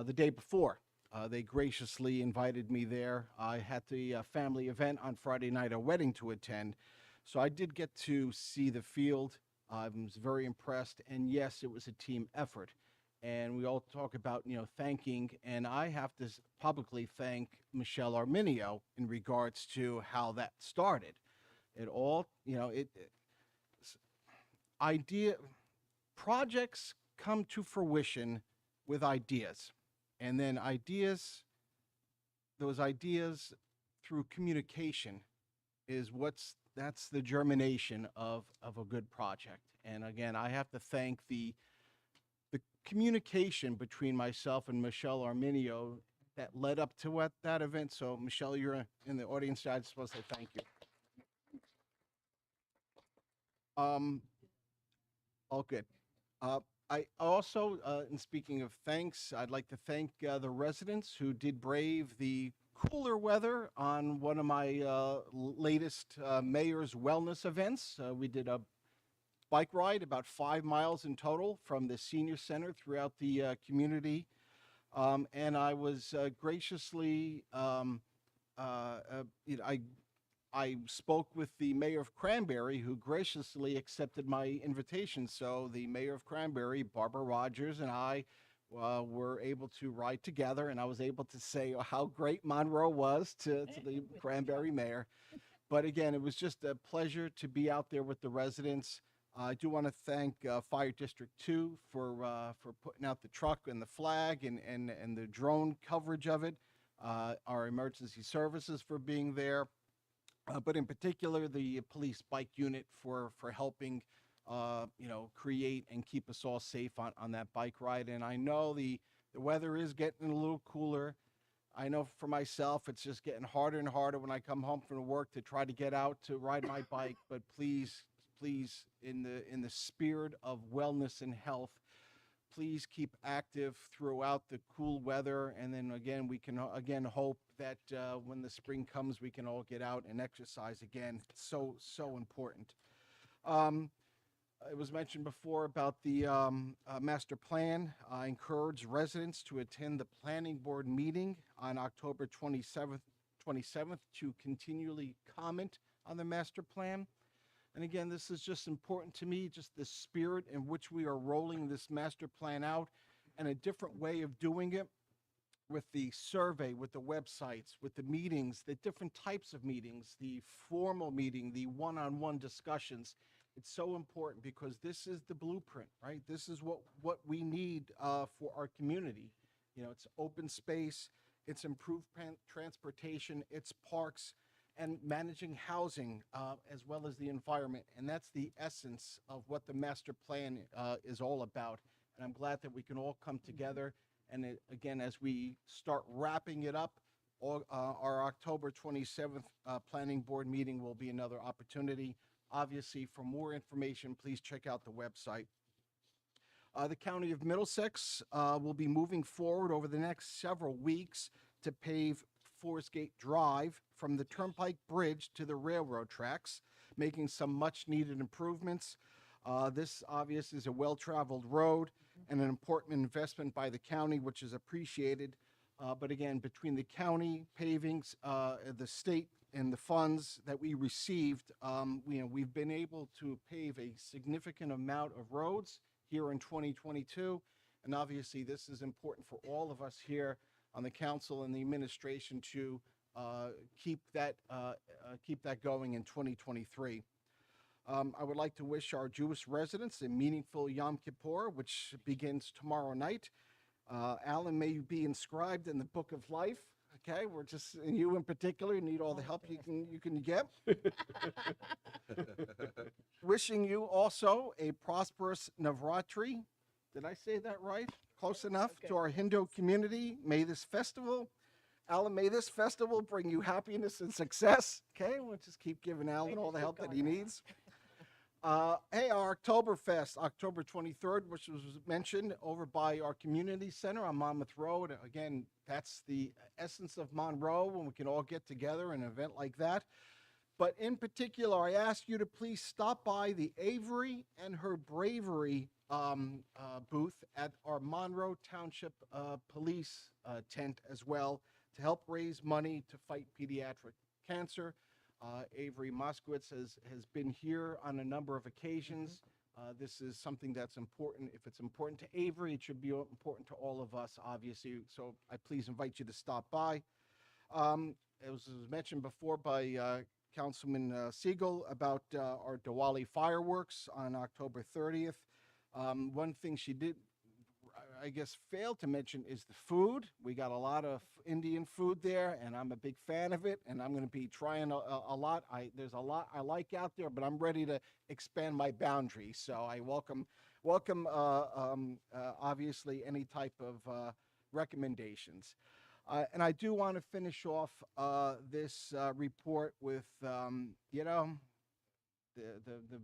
the day before. They graciously invited me there. I had the family event on Friday night, a wedding to attend. So I did get to see the field. I was very impressed. And yes, it was a team effort. And we all talk about, thanking, and I have to publicly thank Michelle Arminio in regards to how that started. It all, projects come to fruition with ideas. And then those ideas through communication that's the germination of a good project. And again, I have to thank the communication between myself and Michelle Arminio that led up to that event. So Michelle, you're in the audience. I just want to say thank you. All good. I also, in speaking of thanks, I'd like to thank the residents who did brave the cooler weather on one of my latest mayor's wellness events. We did a bike ride, about 5 miles in total, from the senior center throughout the community. And I was graciously, I I spoke with the mayor of Cranberry, who graciously accepted my invitation. So the mayor of Cranberry, Barbara Rogers, and I were able to ride together, and I was able to say how great Monroe was to the Cranberry mayor. But again, it was just a pleasure to be out there with the residents. I do want to thank Fire District 2 for putting out the truck and the flag and the drone coverage of it. Our emergency services for being there, but in particular the police bike unit for helping, create and keep us all safe on that bike ride. And I know the weather is getting a little cooler. I know for myself, it's just getting harder and harder when I come home from work to try to get out to ride my bike. But please, in the spirit of wellness and health, please keep active throughout the cool weather. And then again, we can again hope that when the spring comes, we can all get out and exercise again. It's so important. It was mentioned before about the master plan. I encourage residents to attend the planning board meeting on October 27th to continually comment on the master plan. And again, this is just important to me, just the spirit in which we are rolling this master plan out and a different way of doing it with the survey, with the websites, with the meetings, the different types of meetings, the formal meeting, the one-on-one discussions. It's so important because this is the blueprint, right? This is what we need for our community. It's open space, it's improved transportation, it's parks, and managing housing as well as the environment. And that's the essence of what the master plan is all about. And I'm glad that we can all come together. And again, as we start wrapping it up, our October 27th planning board meeting will be another opportunity. Obviously, for more information, please check out the website. The County of Middlesex will be moving forward over the next several weeks to pave Forest Gate Drive from the Turnpike Bridge to the railroad tracks, making some much-needed improvements. This obviously is a well-traveled road and an important investment by the county, which is appreciated. But again, between the county pavings, the state, and the funds that we received, we've been able to pave a significant amount of roads here in 2022. And obviously, this is important for all of us here on the council and the administration to keep that going in 2023. I would like to wish our Jewish residents a meaningful Yom Kippur, which begins tomorrow night. Alan, may you be inscribed in the Book of Life. Okay, and you in particular need all the help you can get. Wishing you also a prosperous Navratri. Did I say that right? Close enough. Okay. To our Hindu community. May this festival bring you happiness and success. Okay, we'll just keep giving Alan all the help that he needs. Hey, our Oktoberfest, October 23rd, which was mentioned over by our community center on Monmouth Road. Again, that's the essence of Monroe when we can all get together in an event like that. But in particular, I ask you to please stop by the Avery and Her Bravery booth at our Monroe Township Police tent as well to help raise money to fight pediatric cancer. Avery Moskowitz has been here on a number of occasions. This is something that's important. If it's important to Avery, it should be important to all of us, obviously. So I please invite you to stop by. It was mentioned before by Councilman Siegel about our Diwali fireworks on October 30th. One thing she did, I guess, failed to mention is the food. We got a lot of Indian food there, and I'm a big fan of it, and I'm going to be trying a lot. There's a lot I like out there, but I'm ready to expand my boundaries. So I welcome obviously any type of recommendations. And I do want to finish off this report with, the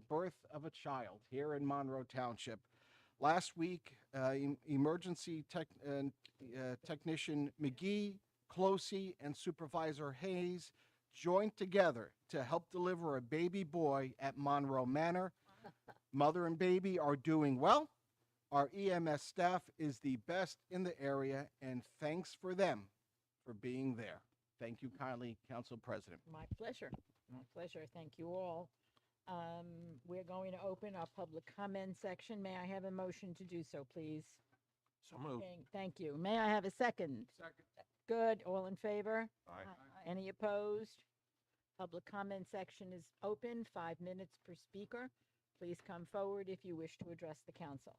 birth of a child here in Monroe Township. Last week, emergency technician McGee, Closey, and Supervisor Hayes joined together to help deliver a baby boy at Monroe Manor. Mother and baby are doing well. Our EMS staff is the best in the area, and thanks for them for being there. Thank you kindly, Council President. My pleasure. My pleasure. Thank you all. We're going to open our public comment section. May I have a motion to do so, please? So moved. Thank you. May I have a second? Second. Good. All in favor? Aye. Any opposed? Public comment section is open, 5 minutes per speaker. Please come forward if you wish to address the council.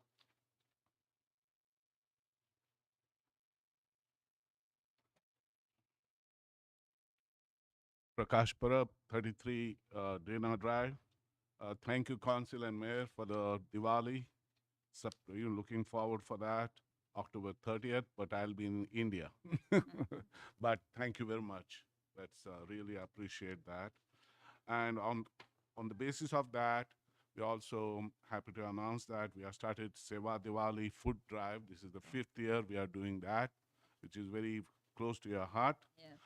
Prakash Parab, 33 Agena Drive. Thank you, Council and Mayor, for the Diwali. You're looking forward for that, October 30th, but I'll be in India. But thank you very much. That's really appreciate that. And on the basis of that, we're also happy to announce that we have started Seva Diwali Food Drive. This is the 5th year we are doing that, which is very close to your heart. Yes.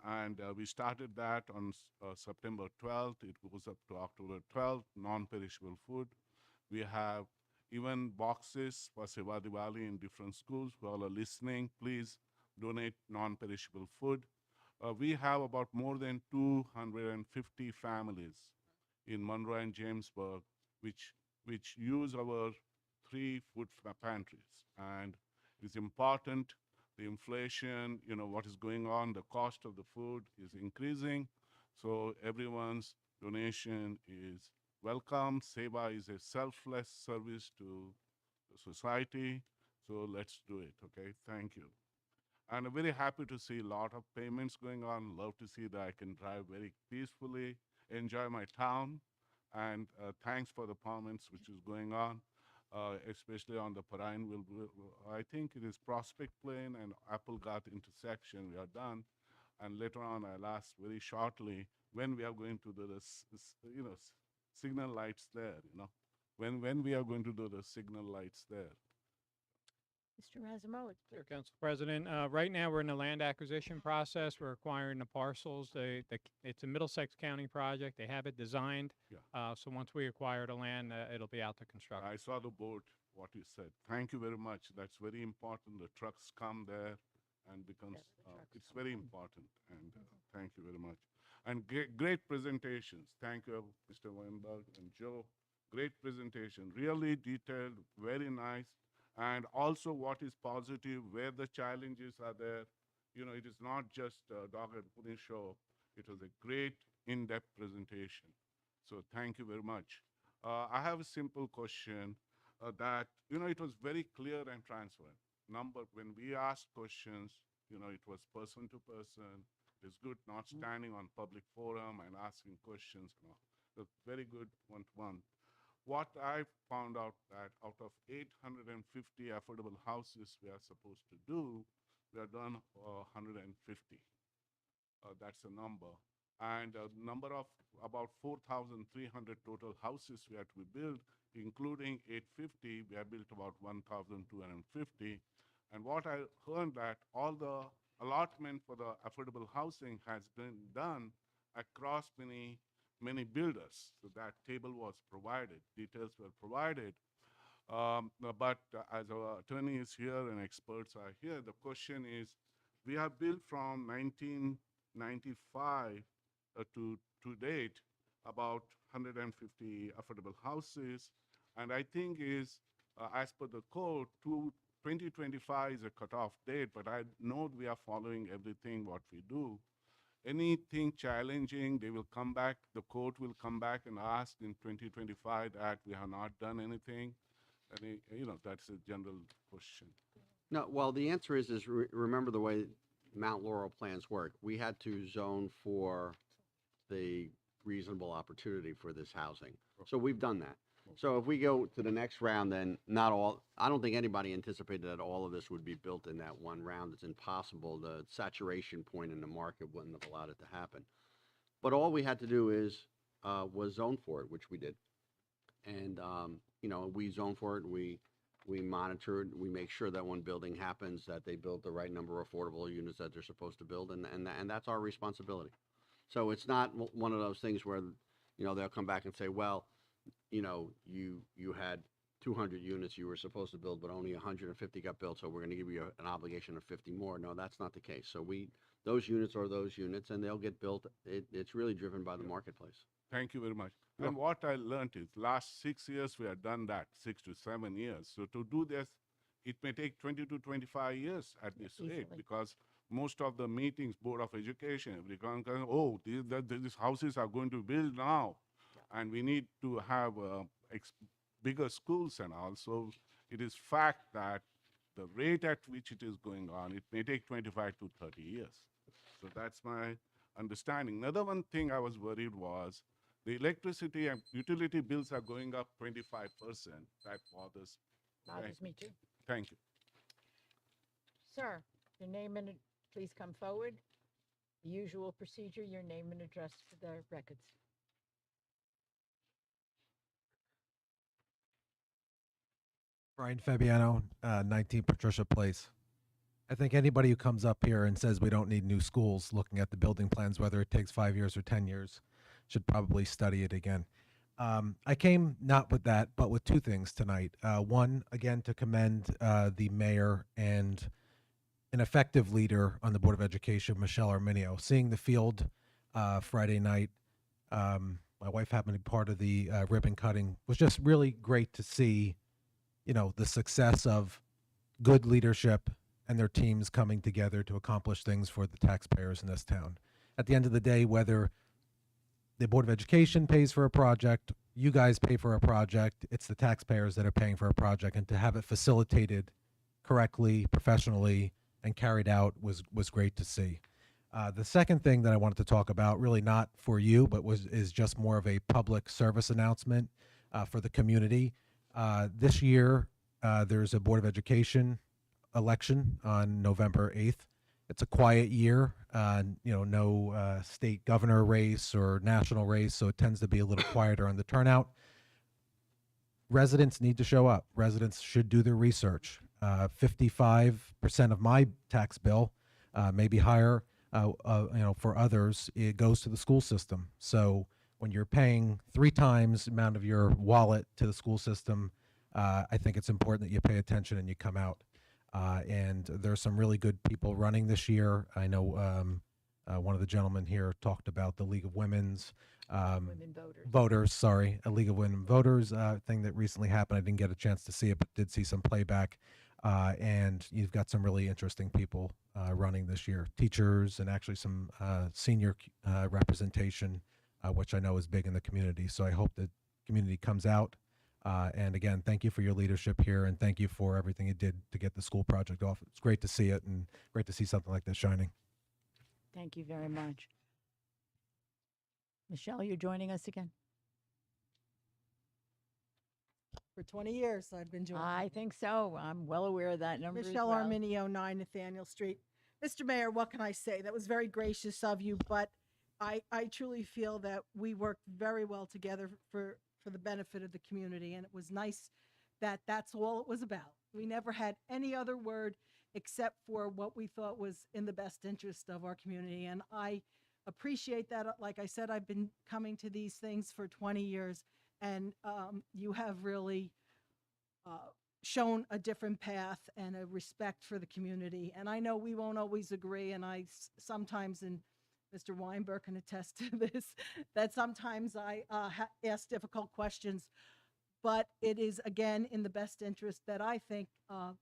And we started that on September 12th. It goes up to October 12th, non-perishable food. We have even boxes for Seva Diwali in different schools. Who all are listening, please donate non-perishable food. We have about more than 250 families in Monroe and Jamesburg, which use our 3 food pantries. And it's important, the inflation, what is going on, the cost of the food is increasing. So everyone's donation is welcome. Seva is a selfless service to the society. So let's do it, okay? Thank you. And I'm very happy to see a lot of payments going on. Love to see that I can drive very peacefully, enjoy my town. And thanks for the comments which is going on, especially on the Parinewood. I think it is Prospect Plain and Applegarth intersection. We are done. And later on, I'll ask very shortly when we are going to do the signal lights there. When we are going to do the signal lights there. Mr. Razumowitz, Sure, please. Council President. Right now, we're in the land acquisition process. We're acquiring the parcels. It's a Middlesex County project. They have it designed. Yeah. So once we acquire the land, it'll be out to construction. I saw the board, what you said. Thank you very much. That's very important. The trucks come there and becomes, Yes, the trucks it's come. very important. And thank you very much. And great presentations. Thank you, Mr. Weinberg and Joe. Great presentation, really detailed, very nice. And also what is positive, where the challenges are there. It is not just a dog and pony show. It was a great in-depth presentation. So thank you very much. I have a simple question that, it was very clear and transparent. When we asked questions, it was person to person. It's good not standing on public forum and asking questions. It's very good one-to-one. What I found out that out of 850 affordable houses we are supposed to do, we have done 150. That's the number. And a number of about 4,300 total houses we have to build, including 850, we have built about 1,250. And what I heard that all the allotment for the affordable housing has been done across many builders. So that table was provided, details were provided. But as our attorney is here and experts are here, the question is, we have built from 1995 to date about 150 affordable houses. And I think is, as per the code, 2025 is a cutoff date, but I know we are following everything what we do. Anything challenging, they will come back, the court will come back and ask in 2025 that we have not done anything. That's a general question. No, well, the answer is remember the way Mount Laurel plans work. We had to zone for the reasonable opportunity for this housing. So we've done that. So if we go to the next round, then I don't think anybody anticipated that all of this would be built in that one round. It's impossible. The saturation point in the market wouldn't have allowed it to happen. But all we had to do was zone for it, which we did. And, we zone for it. We monitor it. We make sure that when building happens, that they build the right number of affordable units that they're supposed to build. And that's our responsibility. So it's not one of those things where, they'll come back and say, well, you had 200 units you were supposed to build, but only 150 got built, so we're going to give you an obligation of 50 more. No, that's not the case. So those units are those units, and they'll get built. It's really driven by the marketplace. Thank you very much. You're And what I learned is last 6 years we have done that, 6 to 7 years. So to do this, it may take 20 to 25 years at this rate Easily. because most of the meetings, Board of Education, everyone goes, oh, these houses are going to build now. And we need to have bigger schools and all. So it is fact that the rate at which it is going on, it may take 25 to 30 years. So that's my understanding. Another one thing I was worried was the electricity and utility bills are going up 25%. That bothers. Bothers me too. Thank you. Sir, your name and, please come forward. The usual procedure, your name and address for the records. Brian Fabiano, 19 Patricia Place. I think anybody who comes up here and says we don't need new schools, looking at the building plans, whether it takes 5 years or 10 years, should probably study it again. I came not with that, but with two things tonight. One, again, to commend the mayor and an effective leader on the Board of Education, Michelle Arminio. Seeing the field Friday night, my wife happened to be part of the ribbon cutting, was just really great to see, you know, the success of good leadership and their teams coming together to accomplish things for the taxpayers in this town. At the end of the day, whether the Board of Education pays for a project, you guys pay for a project, it's the taxpayers that are paying for a project, and to have it facilitated correctly, professionally, and carried out was great to see. The second thing that I wanted to talk about, really not for you, but is just more of a public service announcement for the community. This year, there's a Board of Education election on November 8th. It's a quiet year, no state governor race or national race, so it tends to be a little quieter on the turnout. Residents need to show up. Residents should do their research. 55% of my tax bill, maybe higher, for others, it goes to the school system. So when you're paying 3 times the amount of your wallet to the school system, I think it's important that you pay attention and you come out. And there's some really good people running this year. I know one of the gentlemen here talked about the League of Women's Women voters. a League of Women Voters thing that recently happened. I didn't get a chance to see it, but did see some playback. And you've got some really interesting people running this year, teachers and actually some senior representation, which I know is big in the community. So I hope the community comes out. And again, thank you for your leadership here, and thank you for everything you did to get the school project off. It's great to see it, and great to see something like this shining. Thank you very much. Michelle, you're joining us again? For 20 years, I've been joining. I think so. I'm well aware of that number as Michelle well. Arminio, 9 Nathaniel Street. Mr. Mayor, what can I say? That was very gracious of you, but I truly feel that we worked very well together for the benefit of the community, and it was nice that that's all it was about. We never had any other word except for what we thought was in the best interest of our community, and I appreciate that. Like I said, I've been coming to these things for 20 years, and you have really shown a different path and a respect for the community. And I know we won't always agree, and sometimes, and Mr. Weinberg can attest to this, that sometimes I ask difficult questions, but it is, again, in the best interest that I think,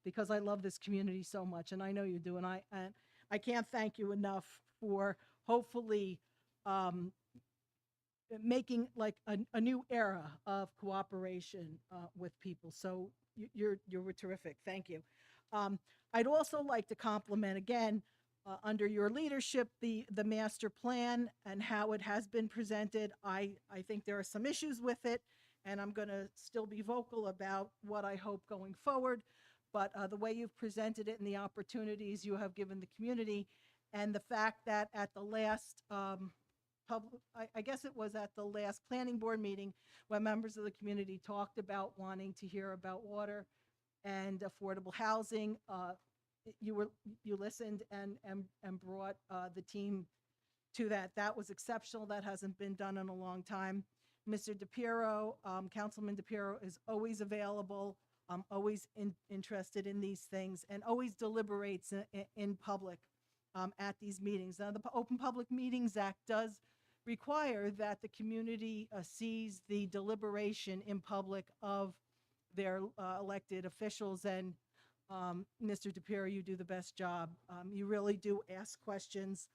because I love this community so much, and I know you do, and I can't thank you enough for hopefully making like a new era of cooperation with people. So you're terrific. Thank you. I'd also like to compliment again, under your leadership, the master plan and how it has been presented. I think there are some issues with it, and I'm going to still be vocal about what I hope going forward. But the way you've presented it and the opportunities you have given the community, and the fact that at the last I guess it was at the last planning board meeting when members of the community talked about wanting to hear about water and affordable housing, you listened and brought the team to that. That was exceptional. That hasn't been done in a long time. Mr. DePiero, Councilman DePiero is always available, always interested in these things, and always deliberates in public at these meetings. Now, the Open Public Meetings Act does require that the community sees the deliberation in public of their elected officials, and Mr. DePiero, you do the best job. You really do ask questions,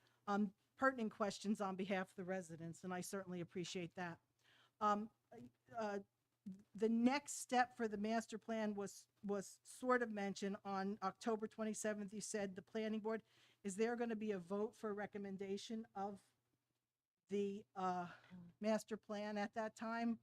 pertinent questions on behalf of the residents, and I certainly appreciate that. Um, the next step for the master plan was sort of mentioned on October 27th. You said the planning board, is there going to be a vote for recommendation of the master plan at that time?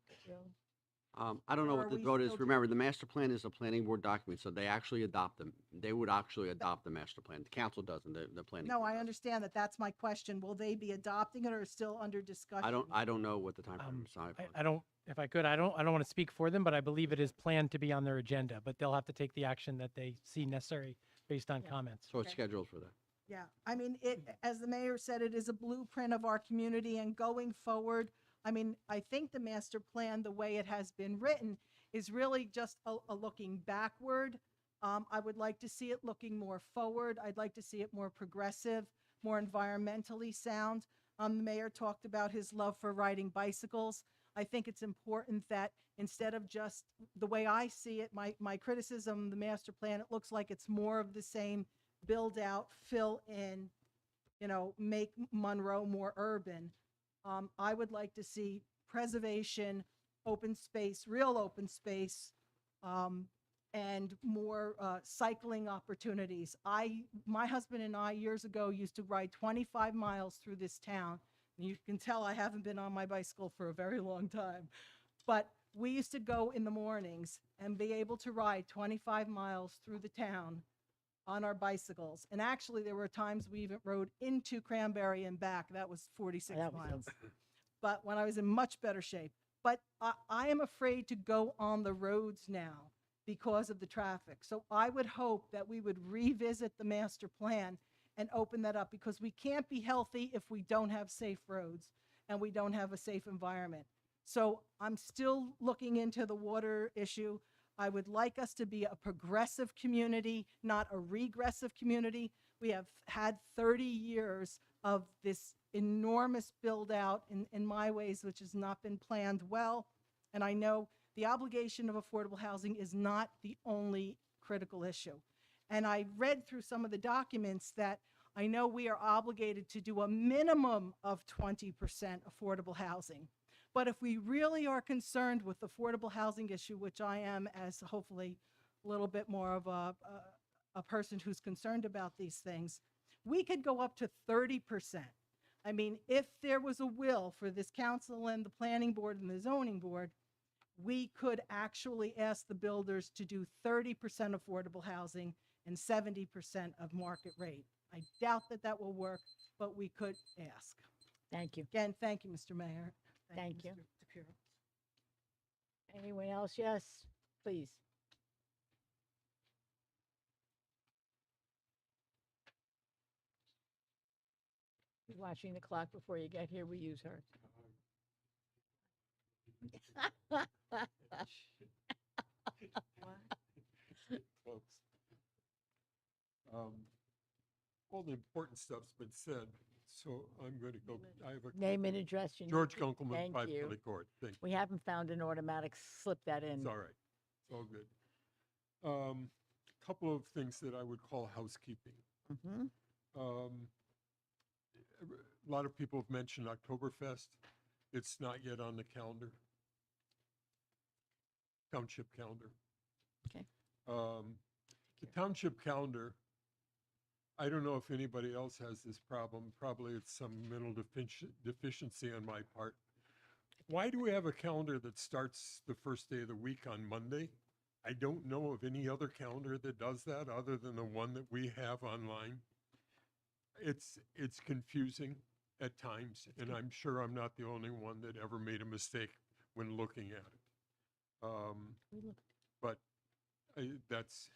I don't know Or what are the we vote still is. Remember, the master plan is a planning board document, so they actually adopt them. They would actually adopt the master plan. The council doesn't, the planning. No, board I does. understand that. That's my question. Will they be adopting it or still under discussion? I don't know what the time frame is. I don't, if I could, I don't want to speak for them, but I believe it is planned to be on their agenda, but they'll have to take the action that they see necessary based on comments. So it's Okay. scheduled for that. Yeah, I mean, as the mayor said, it is a blueprint of our community, and going forward, I mean, I think the master plan, the way it has been written, is really just a looking backward. I would like to see it looking more forward. I'd like to see it more progressive, more environmentally sound. The mayor talked about his love for riding bicycles. I think it's important that instead of just the way I see it, my criticism, the master plan, it looks like it's more of the same, build out, fill in, make Monroe more urban. I would like to see preservation, open space, real open space, and more cycling opportunities. My husband and I years ago used to ride 25 miles through this town. And you can tell I haven't been on my bicycle for a very long time. But we used to go in the mornings and be able to ride 25 miles through the town on our bicycles. And actually, there were times we even rode into Cranberry and back. That was 46 That was miles. But when I was in much better shape. But I am afraid to go on the roads now because of the traffic. So I would hope that we would revisit the master plan and open that up, because we can't be healthy if we don't have safe roads and we don't have a safe environment. So I'm still looking into the water issue. I would like us to be a progressive community, not a regressive community. We have had 30 years of this enormous build out in my ways, which has not been planned well. And I know the obligation of affordable housing is not the only critical issue. And I read through some of the documents that I know we are obligated to do a minimum of 20% affordable housing. But if we really are concerned with the affordable housing issue, which I am, as hopefully a little bit more of a person who's concerned about these things, we could go up to 30%. I mean, if there was a will for this council and the planning board and the zoning board, we could actually ask the builders to do 30% affordable housing and 70% of market rate. I doubt that that will work, but we could ask. Thank you. Again, thank you, Mr. Mayor. Thank you. Mr. DePiero. Anyone else? Yes, please. You're watching the clock before you get here. We use her. Close. All the important stuff's been said, so I'm going to go. I have a Name and address. You need George to- Kunkelman, Thank 5 you. Kelly Court. Thank you. We haven't found an automatic, slip that in. It's all right. It's all good. Couple of things that I would call housekeeping. Mhm. A lot of people have mentioned Oktoberfest. It's not yet on the calendar. Township calendar. Okay. The township calendar, I don't know if anybody else has this problem. Probably it's some mental deficiency on my part. Why do we have a calendar that starts the first day of the week on Monday? I don't know of any other calendar that does that other than the one that we have online. It's confusing at times, and I'm sure I'm not the only one that ever made a mistake when looking at it. But that's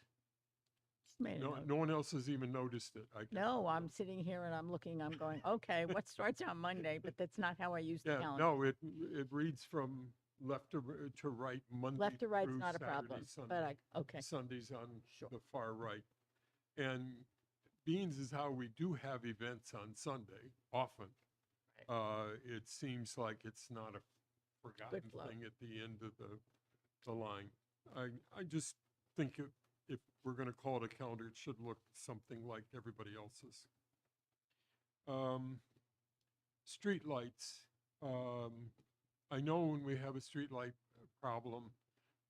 made a No, note. no one else has even noticed it. I guess. No, I'm sitting here and I'm looking, I'm going, okay, what starts on Monday? But that's not how I use the Yeah, calendar. no, it reads from left to right, Monday Left to right's through not a Saturday, problem, Sunday. but okay. Sundays on Sure. the far right. And Beans is how we do have events on Sunday, often. It seems like it's not a forgotten flow. thing at the end of the line. I just think if we're going to call it a calendar, it should look something like everybody else's. Street lights. I know when we have a street light problem,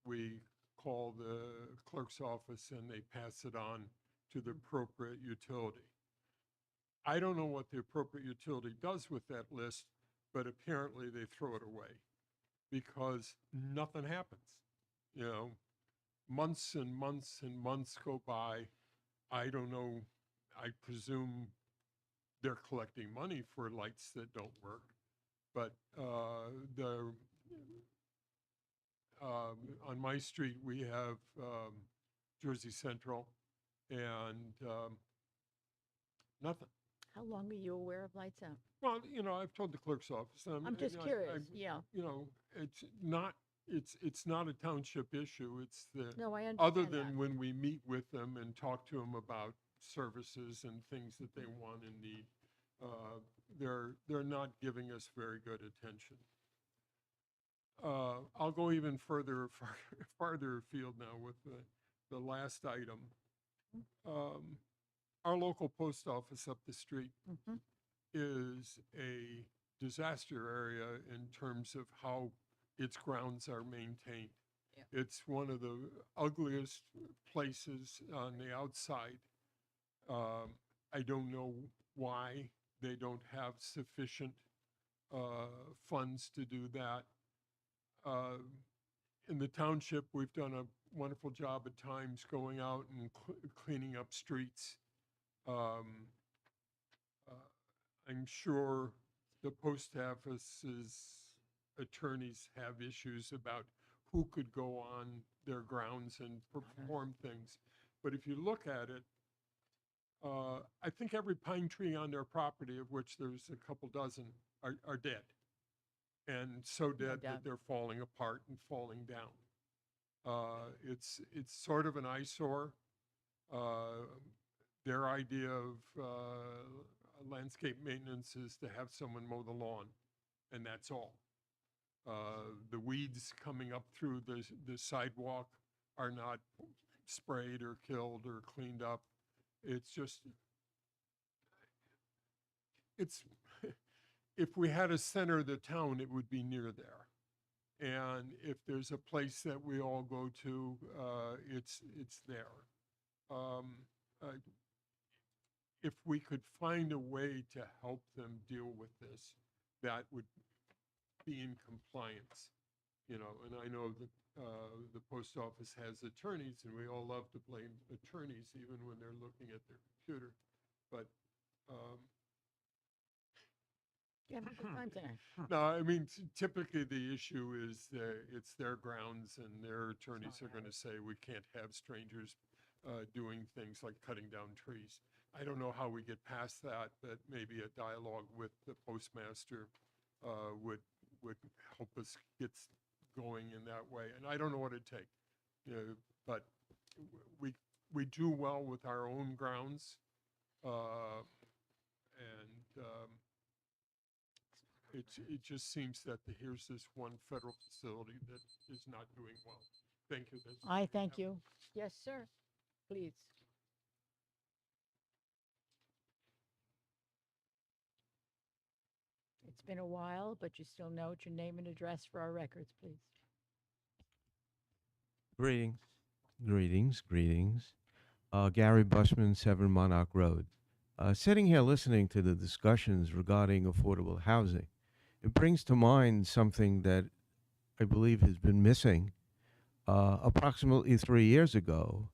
we call the clerk's office and they pass it on to the appropriate utility. I don't know what the appropriate utility does with that list, but apparently they throw it away because nothing happens. You know, months and months and months go by. I don't know. I presume they're collecting money for lights that don't work, but on my street we have Jersey Central and nothing. How long are you aware of lights out? Well, you know, I've told the clerk's office. I'm just curious, yeah. You know, it's not a township issue. It's the No, I other understand than that. when we meet with them and talk to them about services and things that they want and need, they're not giving us very good attention. I'll go even farther afield now with the last item. Our local post office up the street Mhm. is a disaster area in terms of how its grounds are maintained. Yeah. It's one of the ugliest places on the outside. I don't know why they don't have sufficient funds to do that. In the township, we've done a wonderful job at times going out and cleaning up streets. I'm sure the post office's attorneys have issues about who could go on their grounds and perform things. But if you look at it, I think every pine tree on their property, of which there's a couple dozen, are dead. And so dead that they're falling apart and falling down. It's sort of an eyesore. Their idea of landscape maintenance is to have someone mow the lawn, and that's all. The weeds coming up through the sidewalk are not sprayed or killed or cleaned up. It's just, if we had a center of the town, it would be near there. And if there's a place that we all go to, it's there. If we could find a way to help them deal with this, that would be in compliance, you know. And I know that the post office has attorneys, and we all love to blame attorneys even when they're looking at their computer. But You have a good time tonight. no, I mean, typically the issue is it's their grounds, and their attorneys are going to say we can't have strangers doing things like cutting down trees. I don't know how we get past that, but maybe a dialogue with the postmaster would help us get going in that way. And I don't know what it'd take, you know, but we do well with our own grounds, and it just seems that here's this one federal facility that is not doing well. Thank you. I thank you. Yes, sir. Please. It's been a while, but you still note your name and address for our records, please. Greetings, greetings, greetings. Gary Bushman, 7 Monarch Road. Sitting here listening to the discussions regarding affordable housing, it brings to mind something that I believe has been missing. Approximately 3 years ago,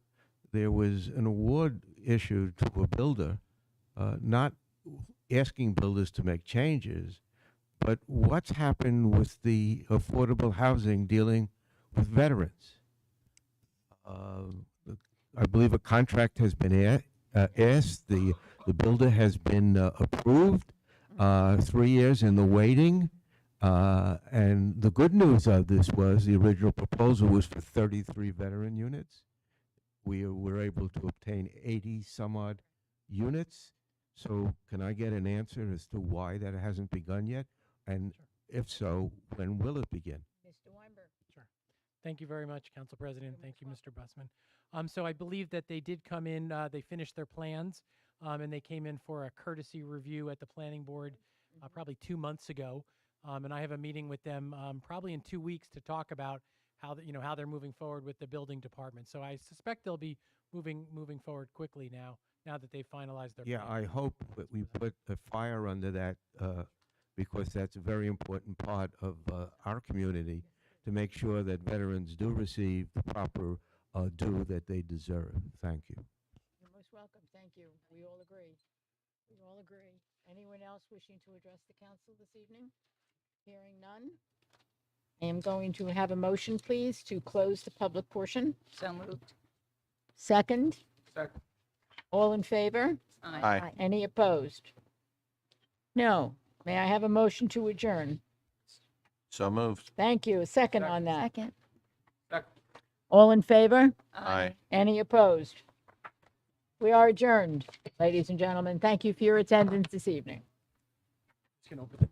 there was an award issued to a builder, not asking builders to make changes, but what's happened with the affordable housing dealing with veterans. I believe a contract has been asked. The builder has been approved. 3 years in the waiting. And the good news of this was the original proposal was for 33 veteran units. We were able to obtain 80 some odd units. So can I get an answer as to why that hasn't begun yet? And if so, when will it begin? Mr. Weinberg. Sure. Thank you very much, Council President. Thank you, Mr. Bussman. So I believe that they did come in, they finished their plans, and they came in for a courtesy review at the planning board probably 2 months ago. And I have a meeting with them probably in 2 weeks to talk about how, how they're moving forward with the building department. So I suspect they'll be moving forward quickly now that they've finalized their Yeah, I plans. hope that we put a fire under that because that's a very important part of our community to make sure that veterans do receive the proper due that they deserve. Thank you. You're most welcome. Thank you. We all agree. We all agree. Anyone else wishing to address the council this evening? Hearing none. I am going to have a motion, please, to close the public portion. So moved. Second, Second. all in favor? Aye. Any opposed? No. May I have a motion to adjourn? So moved. Thank you. A second on that. Second. Second. All in favor? Aye. Any opposed? We are adjourned, ladies and gentlemen. Thank you for your attendance this evening. Just gonna open the